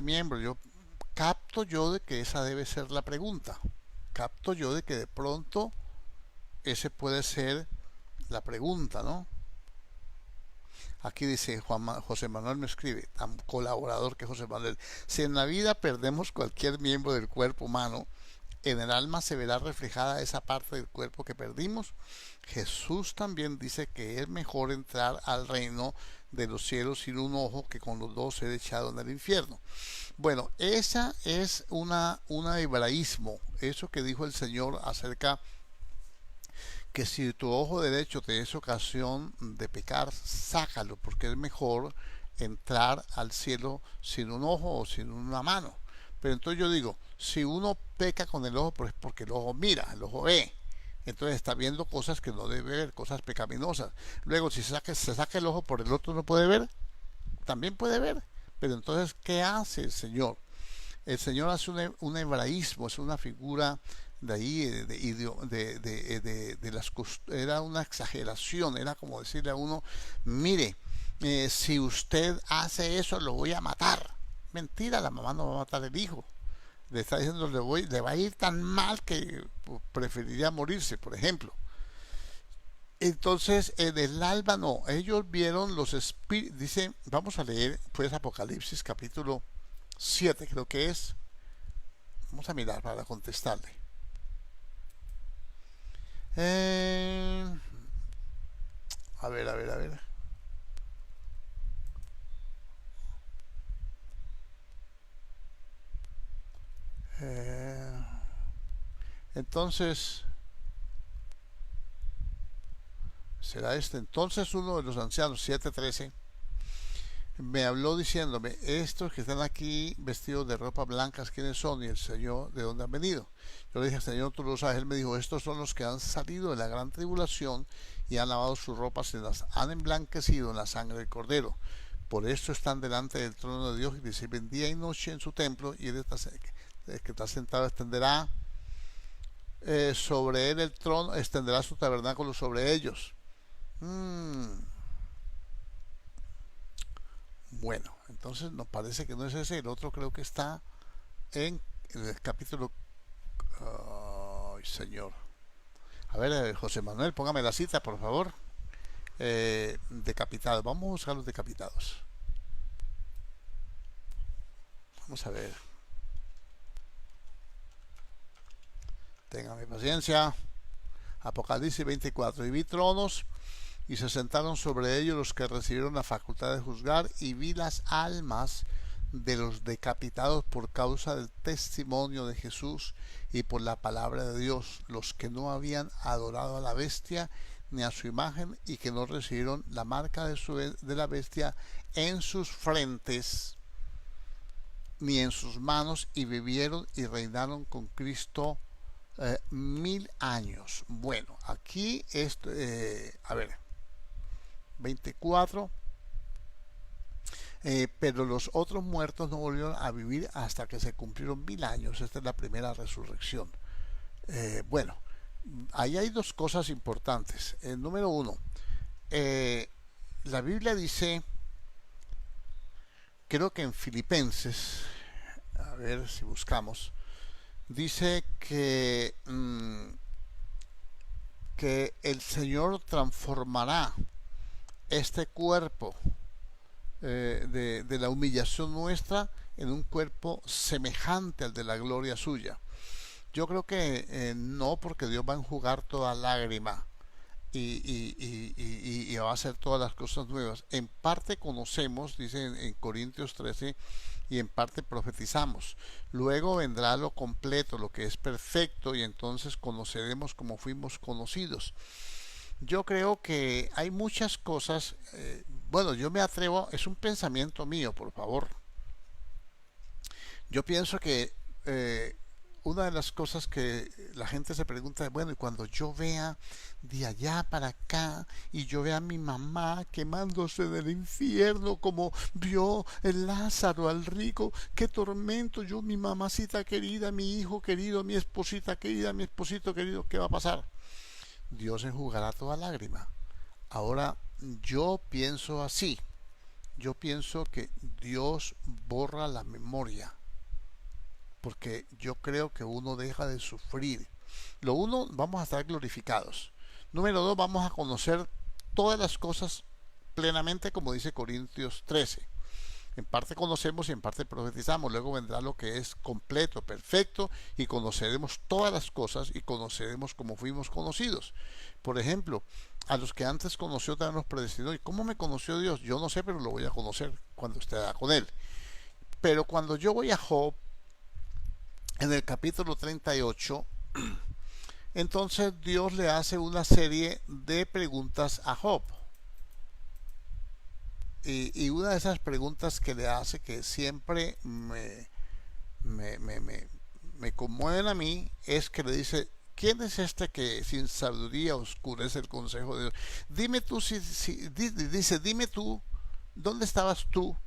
A: miembro. Capto yo de que esa debe ser la pregunta. Capto yo de que de pronto ese puede ser la pregunta, ¿no? Aquí dice José Manuel, me escribe, tan colaborador que José Manuel. Si en la vida perdemos cualquier miembro del cuerpo humano, en el alma se verá reflejada esa parte del cuerpo que perdimos. Jesús también dice que es mejor entrar al reino de los cielos sin un ojo que con los dos ser echado en el infierno. Bueno, esa es un hebraísmo, eso que dijo el Señor acerca que si tu ojo derecho te es ocasión de pecar, sácalo, porque es mejor entrar al cielo sin un ojo o sin una mano. Pero entonces yo digo, si uno peca con el ojo, pues es porque el ojo mira, el ojo ve. Entonces está viendo cosas que no debe ver, cosas pecaminosas. Luego, si se saca el ojo por el otro, no puede ver, también puede ver. Pero entonces, ¿qué hace el Señor? El Señor hace un hebraísmo, es una figura de ahí, era una exageración, era como decirle a uno, mire, si usted hace eso, lo voy a matar. Mentira, la mamá no va a matar al hijo. Le está diciendo, le va a ir tan mal que preferiría morirse, por ejemplo. Entonces, en el alba no, ellos vieron los espíritus, dice, vamos a leer pues Apocalipsis capítulo 7 creo que es. Vamos a mirar para contestarle. A ver. Entonces, será este. Entonces uno de los ancianos, 7:13, me habló diciéndome, estos que están aquí vestidos de ropa blancas, ¿quiénes son? Y el Señor, ¿de dónde han venido? Yo le dije, Señor, tú lo sabes. Él me dijo, estos son los que han salido de la gran tribulación y han lavado sus ropas y las han emblanquecido en la sangre del Cordero. Por esto están delante del trono de Dios y le sirven día y noche en su templo, y el que está sentado extenderá sobre él el trono, extenderá su tabernáculo sobre ellos. Bueno, entonces nos parece que no es ese. El otro creo que está en el capítulo. Ay, Señor. A ver, José Manuel, póngame la cita, por favor. Decapitados. Vamos a buscar los decapitados. Vamos a ver. Téngame paciencia. Apocalipsis 24. Y vi tronos y se sentaron sobre ellos los que recibieron la facultad de juzgar, y vi las almas de los decapitados por causa del testimonio de Jesús y por la palabra de Dios, los que no habían adorado a la bestia ni a su imagen, y que no recibieron la marca de la bestia en sus frentes ni en sus manos, y vivieron y reinaron con Cristo 1000 años. Bueno, aquí esto, a ver, 24. Pero los otros muertos no volvieron a vivir hasta que se cumplieron 1000 años. Esta es la primera resurrección. Bueno, ahí hay dos cosas importantes. Número uno, la Biblia dice, creo que en Filipenses, a ver si buscamos, dice que el Señor transformará este cuerpo de la humillación nuestra en un cuerpo semejante al de la gloria suya. Yo creo que no, porque Dios va a enjugar toda lágrima y va a hacer todas las cosas nuevas. En parte conocemos, dice en Corintios 13, y en parte profetizamos. Luego vendrá lo completo, lo que es perfecto, y entonces conoceremos como fuimos conocidos. Yo creo que hay muchas cosas, bueno, yo me atrevo, es un pensamiento mío, por favor. Yo pienso que una de las cosas que la gente se pregunta es, bueno, y cuando yo vea de allá para acá y yo vea a mi mamá quemándose del infierno como vio el Lázaro al rico, qué tormento, yo, mi mamacita querida, mi hijo querido, mi esposita querida, mi esposito querido, ¿qué va a pasar? Dios enjugará toda lágrima. Ahora, yo pienso así. Yo pienso que Dios borra la memoria, porque yo creo que uno deja de sufrir. Lo uno, vamos a estar glorificados. Número dos, vamos a conocer todas las cosas plenamente, como dice Corintios 13. En parte conocemos y en parte profetizamos. Luego vendrá lo que es completo, perfecto, y conoceremos todas las cosas y conoceremos como fuimos conocidos. Por ejemplo, a los que antes conoció también los predestinó. ¿Y cómo me conoció Dios? Yo no sé, pero lo voy a conocer cuando esté con él. Pero cuando yo voy a Job, en el capítulo 38, entonces Dios le hace una serie de preguntas a Job. Y una de esas preguntas que le hace, que siempre me, me, me, me conmueven a mí, es que le dice, ¿quién es este que sin sabiduría oscurece el consejo de Dios? Dime tú, dice, dime tú, ¿dónde estabas tú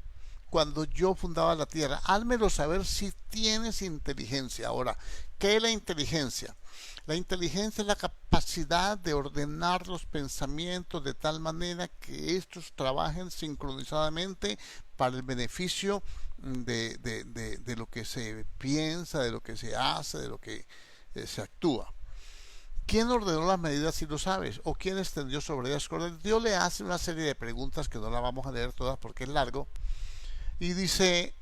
A: cuando yo fundaba la tierra? Házmelo saber si tienes inteligencia. Ahora, ¿qué es la inteligencia? La inteligencia es la capacidad de ordenar los pensamientos de tal manera que estos trabajen sincronizadamente para el beneficio de lo que se piensa, de lo que se hace, de lo que se actúa. ¿Quién ordenó las medidas, si lo sabes? ¿O quién extendió sobre ellas? Dios le hace una serie de preguntas que no las vamos a leer todas porque es largo. Y dice,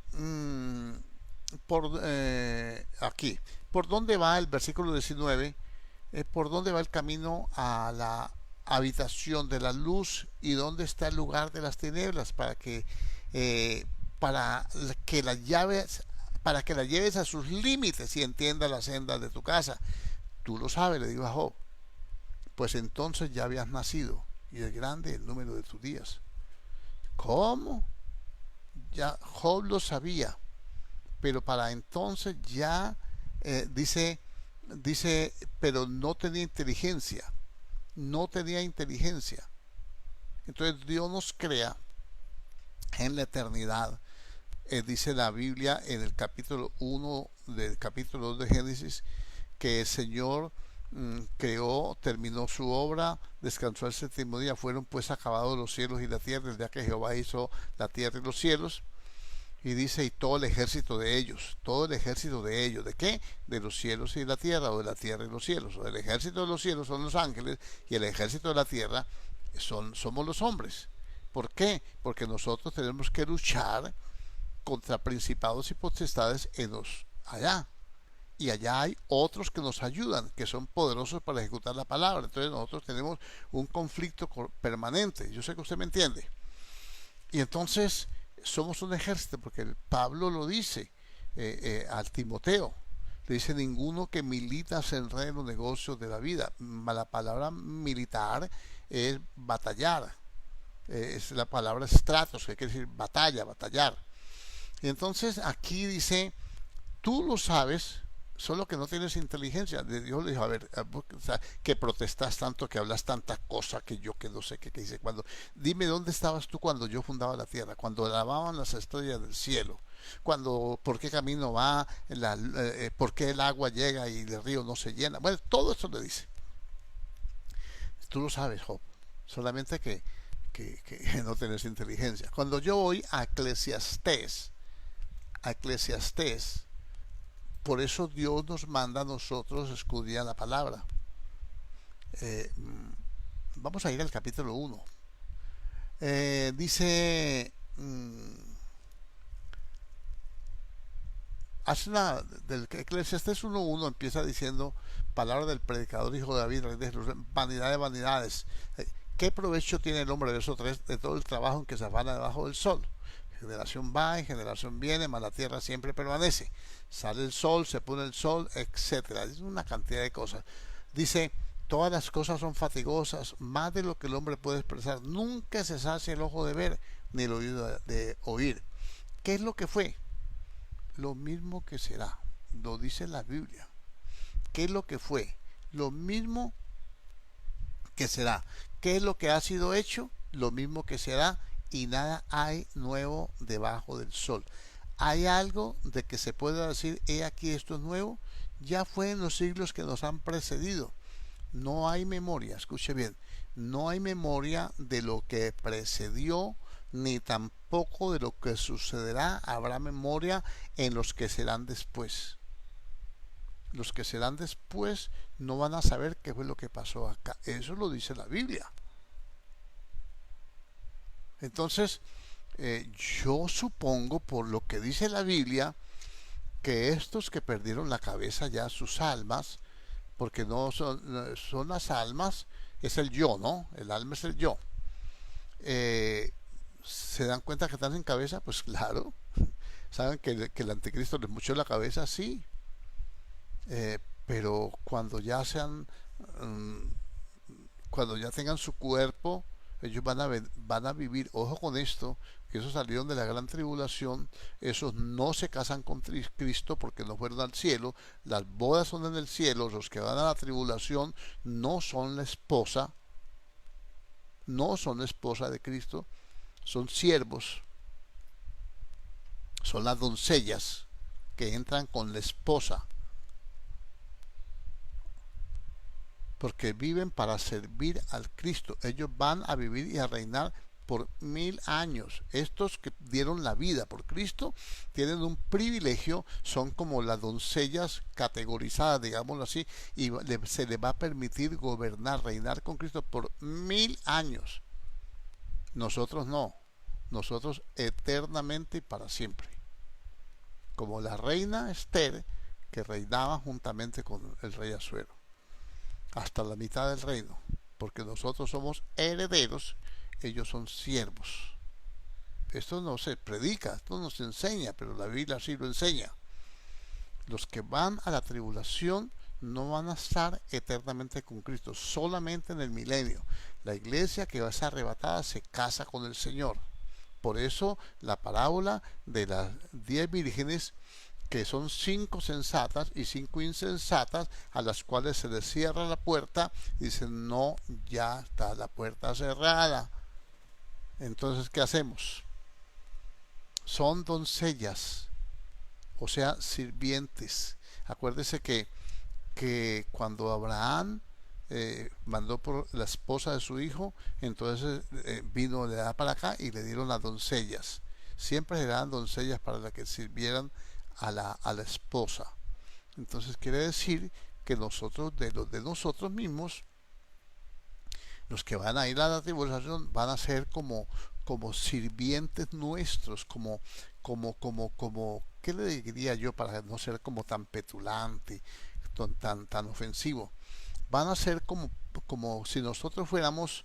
A: aquí, ¿por dónde va el versículo 19? ¿Por dónde va el camino a la habitación de la luz, y dónde está el lugar de las tinieblas, para que la lleves a sus límites y entienda las sendas de tu casa? Tú lo sabes, le digo a Job. Pues entonces ya habías nacido, y es grande el número de tus días. ¿Cómo? Ya Job lo sabía, pero para entonces ya dice, pero no tenía inteligencia, no tenía inteligencia. Entonces Dios nos crea en la eternidad. Dice la Biblia en el capítulo 1 del capítulo 2 de Génesis, que el Señor creó, terminó su obra, descansó el séptimo día. Fueron pues acabados los cielos y la tierra, el día que Jehová hizo la tierra y los cielos. Y dice, y todo el ejército de ellos, ¿de qué? De los cielos y la tierra, o de la tierra y los cielos. O el ejército de los cielos son los ángeles, y el ejército de la tierra somos los hombres. ¿Por qué? Porque nosotros tenemos que luchar contra principados y potestades allá. Y allá hay otros que nos ayudan, que son poderosos para ejecutar la palabra. Entonces nosotros tenemos un conflicto permanente. Yo sé que usted me entiende. Y entonces somos un ejército, porque el Pablo lo dice al Timoteo. Le dice: ninguno que milita se enrede en los negocios de la vida. La palabra militar es batallar. Es la palabra stratos, que quiere decir batalla, batallar. Y entonces aquí dice: tú lo sabes, solo que no tienes inteligencia. Dios le dijo: a ver, o sea, que protestas tanto, que hablas tanta cosa, que yo que no sé qué, que dice, dime dónde estabas tú cuando yo fundaba la tierra, cuando lavaban las estrellas del cielo, cuando, por qué camino va, por qué el agua llega y el río no se llena. Bueno, todo eso le dice. Tú lo sabes, Job, solamente que no tienes inteligencia. Cuando yo voy a Eclesiastés, por eso Dios nos manda a nosotros escudriñar la palabra. Eh, Vamos a ir al capítulo 1. Dice, del Eclesiastés 1.1 empieza diciendo: palabra del predicador hijo de David, rey de Jerusalén, vanidad de vanidades. ¿Qué provecho tiene el hombre, verso 3, de todo el trabajo en que se afana debajo del sol? Generación va y generación viene, mas la tierra siempre permanece. Sale el sol, se pone el sol, etcétera. Es una cantidad de cosas. Dice: todas las cosas son fatigosas, más de lo que el hombre puede expresar. Nunca se sacia el ojo de ver, ni el oído de oír. ¿Qué es lo que fue? Lo mismo que será. Lo dice la Biblia. ¿Qué es lo que fue? Lo mismo que será. ¿Qué es lo que ha sido hecho? Lo mismo que será, y nada hay nuevo debajo del sol. ¿Hay algo de que se pueda decir: he aquí, esto es nuevo? Ya fue en los siglos que nos han precedido. No hay memoria, escuche bien, no hay memoria de lo que precedió, ni tampoco de lo que sucederá. Habrá memoria en los que serán después. Los que serán después no van a saber qué fue lo que pasó acá. Eso lo dice la Biblia. Entonces, yo supongo, por lo que dice la Biblia, que estos que perdieron la cabeza ya, sus almas, porque no son las almas, es el yo, ¿no? El alma es el yo. ¿Se dan cuenta que están sin cabeza? Pues claro. ¿Saben que el anticristo les mochó la cabeza? Sí. Pero cuando ya cuando ya tengan su cuerpo, ellos van a vivir. Ojo con esto, que esos salieron de la gran tribulación. Esos no se casan con Cristo porque no fueron al cielo. Las bodas son en el cielo. Los que van a la tribulación no son la esposa, no son la esposa de Cristo, son siervos, son las doncellas que entran con la esposa, porque viven para servir al Cristo. Ellos van a vivir y a reinar por 1000 años. Estos que dieron la vida por Cristo tienen un privilegio, son como las doncellas categorizadas, digámoslo así, y se les va a permitir gobernar, reinar con Cristo por 1000 años. Nosotros no, nosotros eternamente y para siempre, como la reina Esther, que reinaba juntamente con el rey Asuero hasta la mitad del reino, porque nosotros somos herederos, ellos son siervos. Esto no se predica, esto no se enseña, pero la Biblia sí lo enseña. Los que van a la tribulación no van a estar eternamente con Cristo, solamente en el milenio. La iglesia que va a ser arrebatada se casa con el Señor. Por eso la parábola de las 10 vírgenes, que son 5 sensatas y 5 insensatas, a las cuales se les cierra la puerta, dicen: no, ya está la puerta cerrada. Entonces, ¿qué hacemos? Son doncellas, o sea, sirvientes. Acuérdese que cuando Abraham mandó por la esposa de su hijo, entonces vino de allá para acá y le dieron las doncellas. Siempre le dan doncellas para las que sirvieran a la esposa. Entonces quiere decir que nosotros, de nosotros mismos, los que van a ir a la tribulación van a ser como sirvientes nuestros, ¿qué le diría yo para no ser como tan petulante, tan ofensivo? Van a ser como si nosotros fuéramos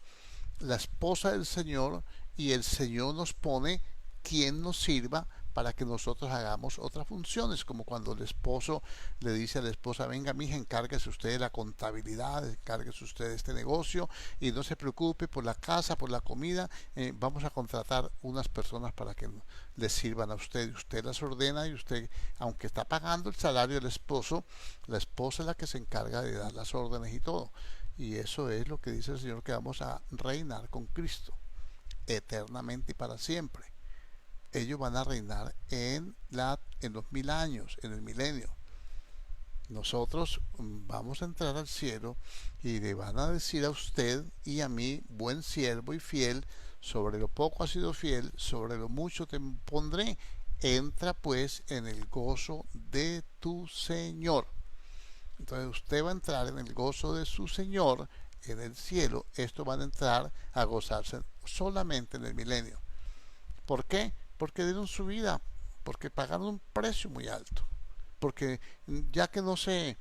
A: la esposa del Señor, y el Señor nos pone quien nos sirva para que nosotros hagamos otras funciones, como cuando el esposo le dice a la esposa: venga, mija, encárguese usted de la contabilidad, encárguese usted de este negocio y no se preocupe por la casa, por la comida, vamos a contratar unas personas para que le sirvan a usted, y usted las ordena, y usted, aunque está pagando el salario del esposo, la esposa es la que se encarga de dar las órdenes y todo. Y eso es lo que dice el Señor, que vamos a reinar con Cristo eternamente y para siempre. Ellos van a reinar en los 1000 años, en el milenio. Nosotros vamos a entrar al cielo y le van a decir a usted y a mí: buen siervo y fiel, sobre lo poco has sido fiel, sobre lo mucho te pondré, entra pues en el gozo de tu Señor. Entonces usted va a entrar en el gozo de su Señor en el cielo. Estos van a entrar a gozarse solamente en el milenio. ¿Por qué? Porque dieron su vida, porque pagaron un precio muy alto, porque ya que no se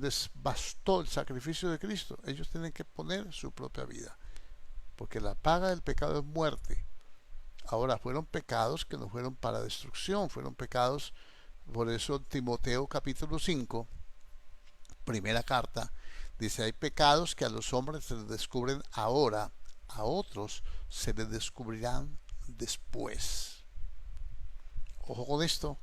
A: les bastó el sacrificio de Cristo, ellos tienen que poner su propia vida, porque la paga del pecado es muerte. Ahora, fueron pecados que no fueron para destrucción, fueron pecados. Por eso Timoteo capítulo 5, primera carta, dice: hay pecados que a los hombres se les descubren ahora, a otros se les descubrirán después. Ojo con esto,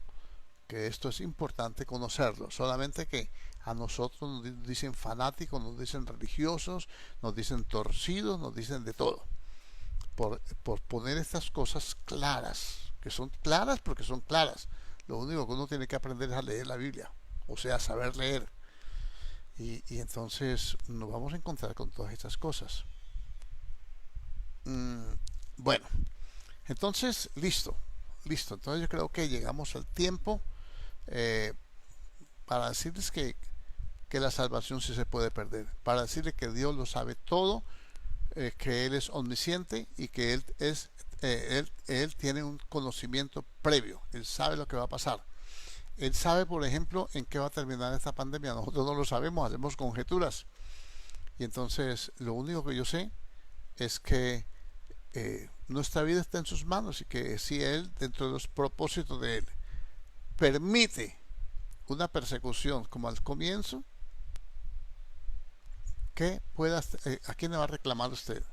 A: que esto es importante conocerlo. Solamente que a nosotros nos dicen fanáticos, nos dicen religiosos, nos dicen torcidos, nos dicen de todo, por poner estas cosas claras, que son claras porque son claras. Lo único que uno tiene que aprender es a leer la Biblia, o sea, saber leer. Y entonces nos vamos a encontrar con todas estas cosas. Bueno, entonces, listo. Entonces yo creo que llegamos al tiempo eh, para decirles que la salvación sí se puede perder, para decirles que Dios lo sabe todo, que Él es omnisciente y que Él tiene un conocimiento previo. Él sabe lo que va a pasar. Él sabe, por ejemplo, en qué va a terminar esta pandemia. Nosotros no lo sabemos, hacemos conjeturas. Y entonces lo único que yo sé es que nuestra vida está en sus manos, y que si Él, dentro de los propósitos de Él, permite una persecución como al comienzo, que pueda, ¿a quién le va a reclamar usted?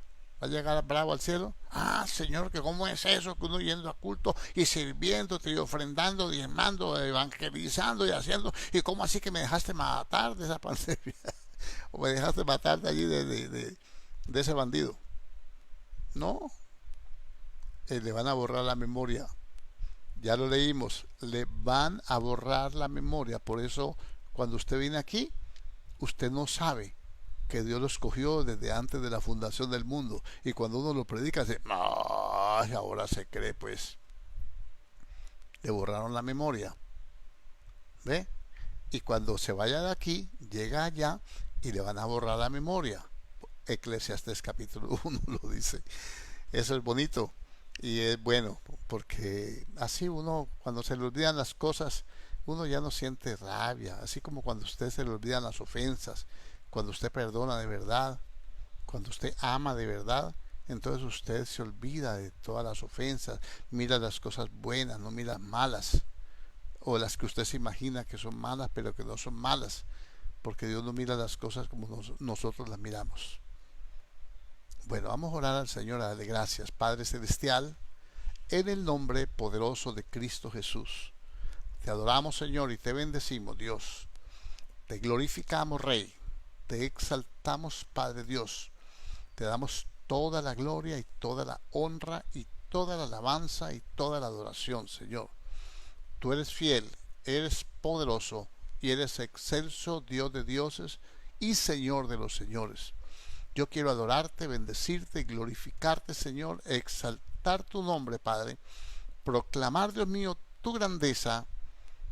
A: ¿Va a llegar bravo al cielo? Ah, Señor, que cómo es eso, que uno yendo a culto y sirviéndote y ofrendando, diezmando, evangelizando y haciendo, y cómo así que me dejaste matar de esa pandemia o me dejaste matar de allí de ese bandido? No, le van a borrar la memoria. Ya lo leímos, le van a borrar la memoria. Por eso cuando usted viene aquí, usted no sabe que Dios lo escogió desde antes de la fundación del mundo, y cuando uno lo predica dice: ay, ahora se cree, pues le borraron la memoria. ¿Ve? Y cuando se vaya de aquí, llega allá y le van a borrar la memoria. Eclesiastés capítulo 1 lo dice. Eso es bonito y es bueno, porque así uno, cuando se le olvidan las cosas, uno ya no siente rabia. Así como cuando a usted se le olvidan las ofensas, cuando usted perdona de verdad, cuando usted ama de verdad, entonces usted se olvida de todas las ofensas, mira las cosas buenas, no mira malas, o las que usted se imagina que son malas pero que no son malas, porque Dios no mira las cosas como nosotros las miramos. Bueno, vamos a orar al Señor, a darle gracias. Padre Celestial, en el nombre poderoso de Cristo Jesús, te adoramos, Señor, y te bendecimos, Dios. Te glorificamos, Rey. Te exaltamos, Padre Dios. Te damos toda la gloria y toda la honra y toda la alabanza y toda la adoración, Señor. Tú eres fiel, eres poderoso y eres excelso, Dios de dioses y Señor de los señores. Yo quiero adorarte, bendecirte y glorificarte, Señor, exaltar tu nombre, Padre, proclamar, Dios mío, tu grandeza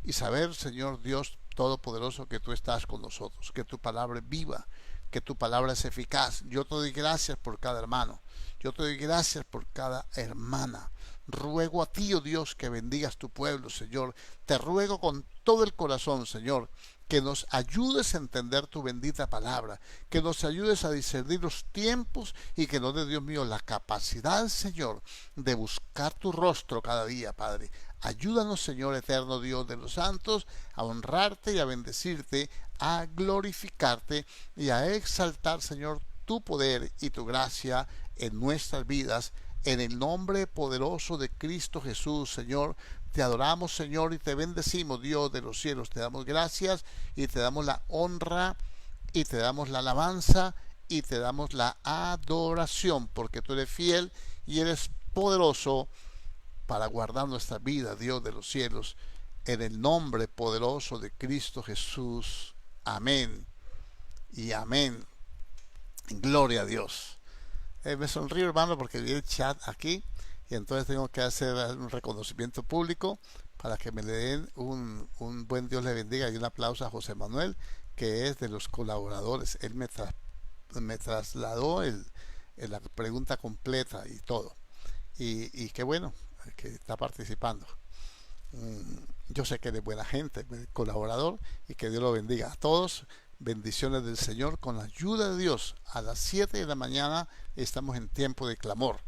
A: y saber, Señor Dios Todopoderoso, que tú estás con nosotros, que tu palabra es viva, que tu palabra es eficaz. Yo te doy gracias por cada hermano, yo te doy gracias por cada hermana. Ruego a ti, oh Dios, que bendigas tu pueblo, Señor. Te ruego con todo el corazón, Señor, que nos ayudes a entender tu bendita palabra, que nos ayudes a discernir los tiempos y que nos dé, Dios mío, la capacidad, Señor, de buscar tu rostro cada día, Padre. Ayúdanos, Señor eterno Dios de los santos, a honrarte y a bendecirte, a glorificarte y a exaltar, Señor, tu poder y tu gracia en nuestras vidas. En el nombre poderoso de Cristo Jesús, Señor, te adoramos, Señor, y te bendecimos, Dios de los cielos. Te damos gracias y te damos la honra y te damos la alabanza y te damos la adoración, porque tú eres fiel y eres poderoso para guardar nuestra vida, Dios de los cielos. En el nombre poderoso de Cristo Jesús. Amén y amén. Gloria a Dios. Me sonrío, hermano, porque vi el chat aquí y entonces tengo que hacer un reconocimiento público para que me le den un buen Dios le bendiga y un aplauso a José Manuel, que es de los colaboradores. Él me trasladó la pregunta completa y todo. Y qué bueno que está participando. Yo sé que eres buena gente, colaborador, y que Dios lo bendiga a todos. Bendiciones del Señor. Con la ayuda de Dios, a las 7 de la mañana estamos en tiempo de clamor,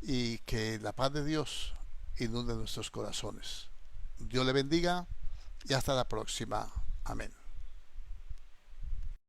A: y que la paz de Dios inunde nuestros corazones. Dios le bendiga y hasta la próxima. Amén.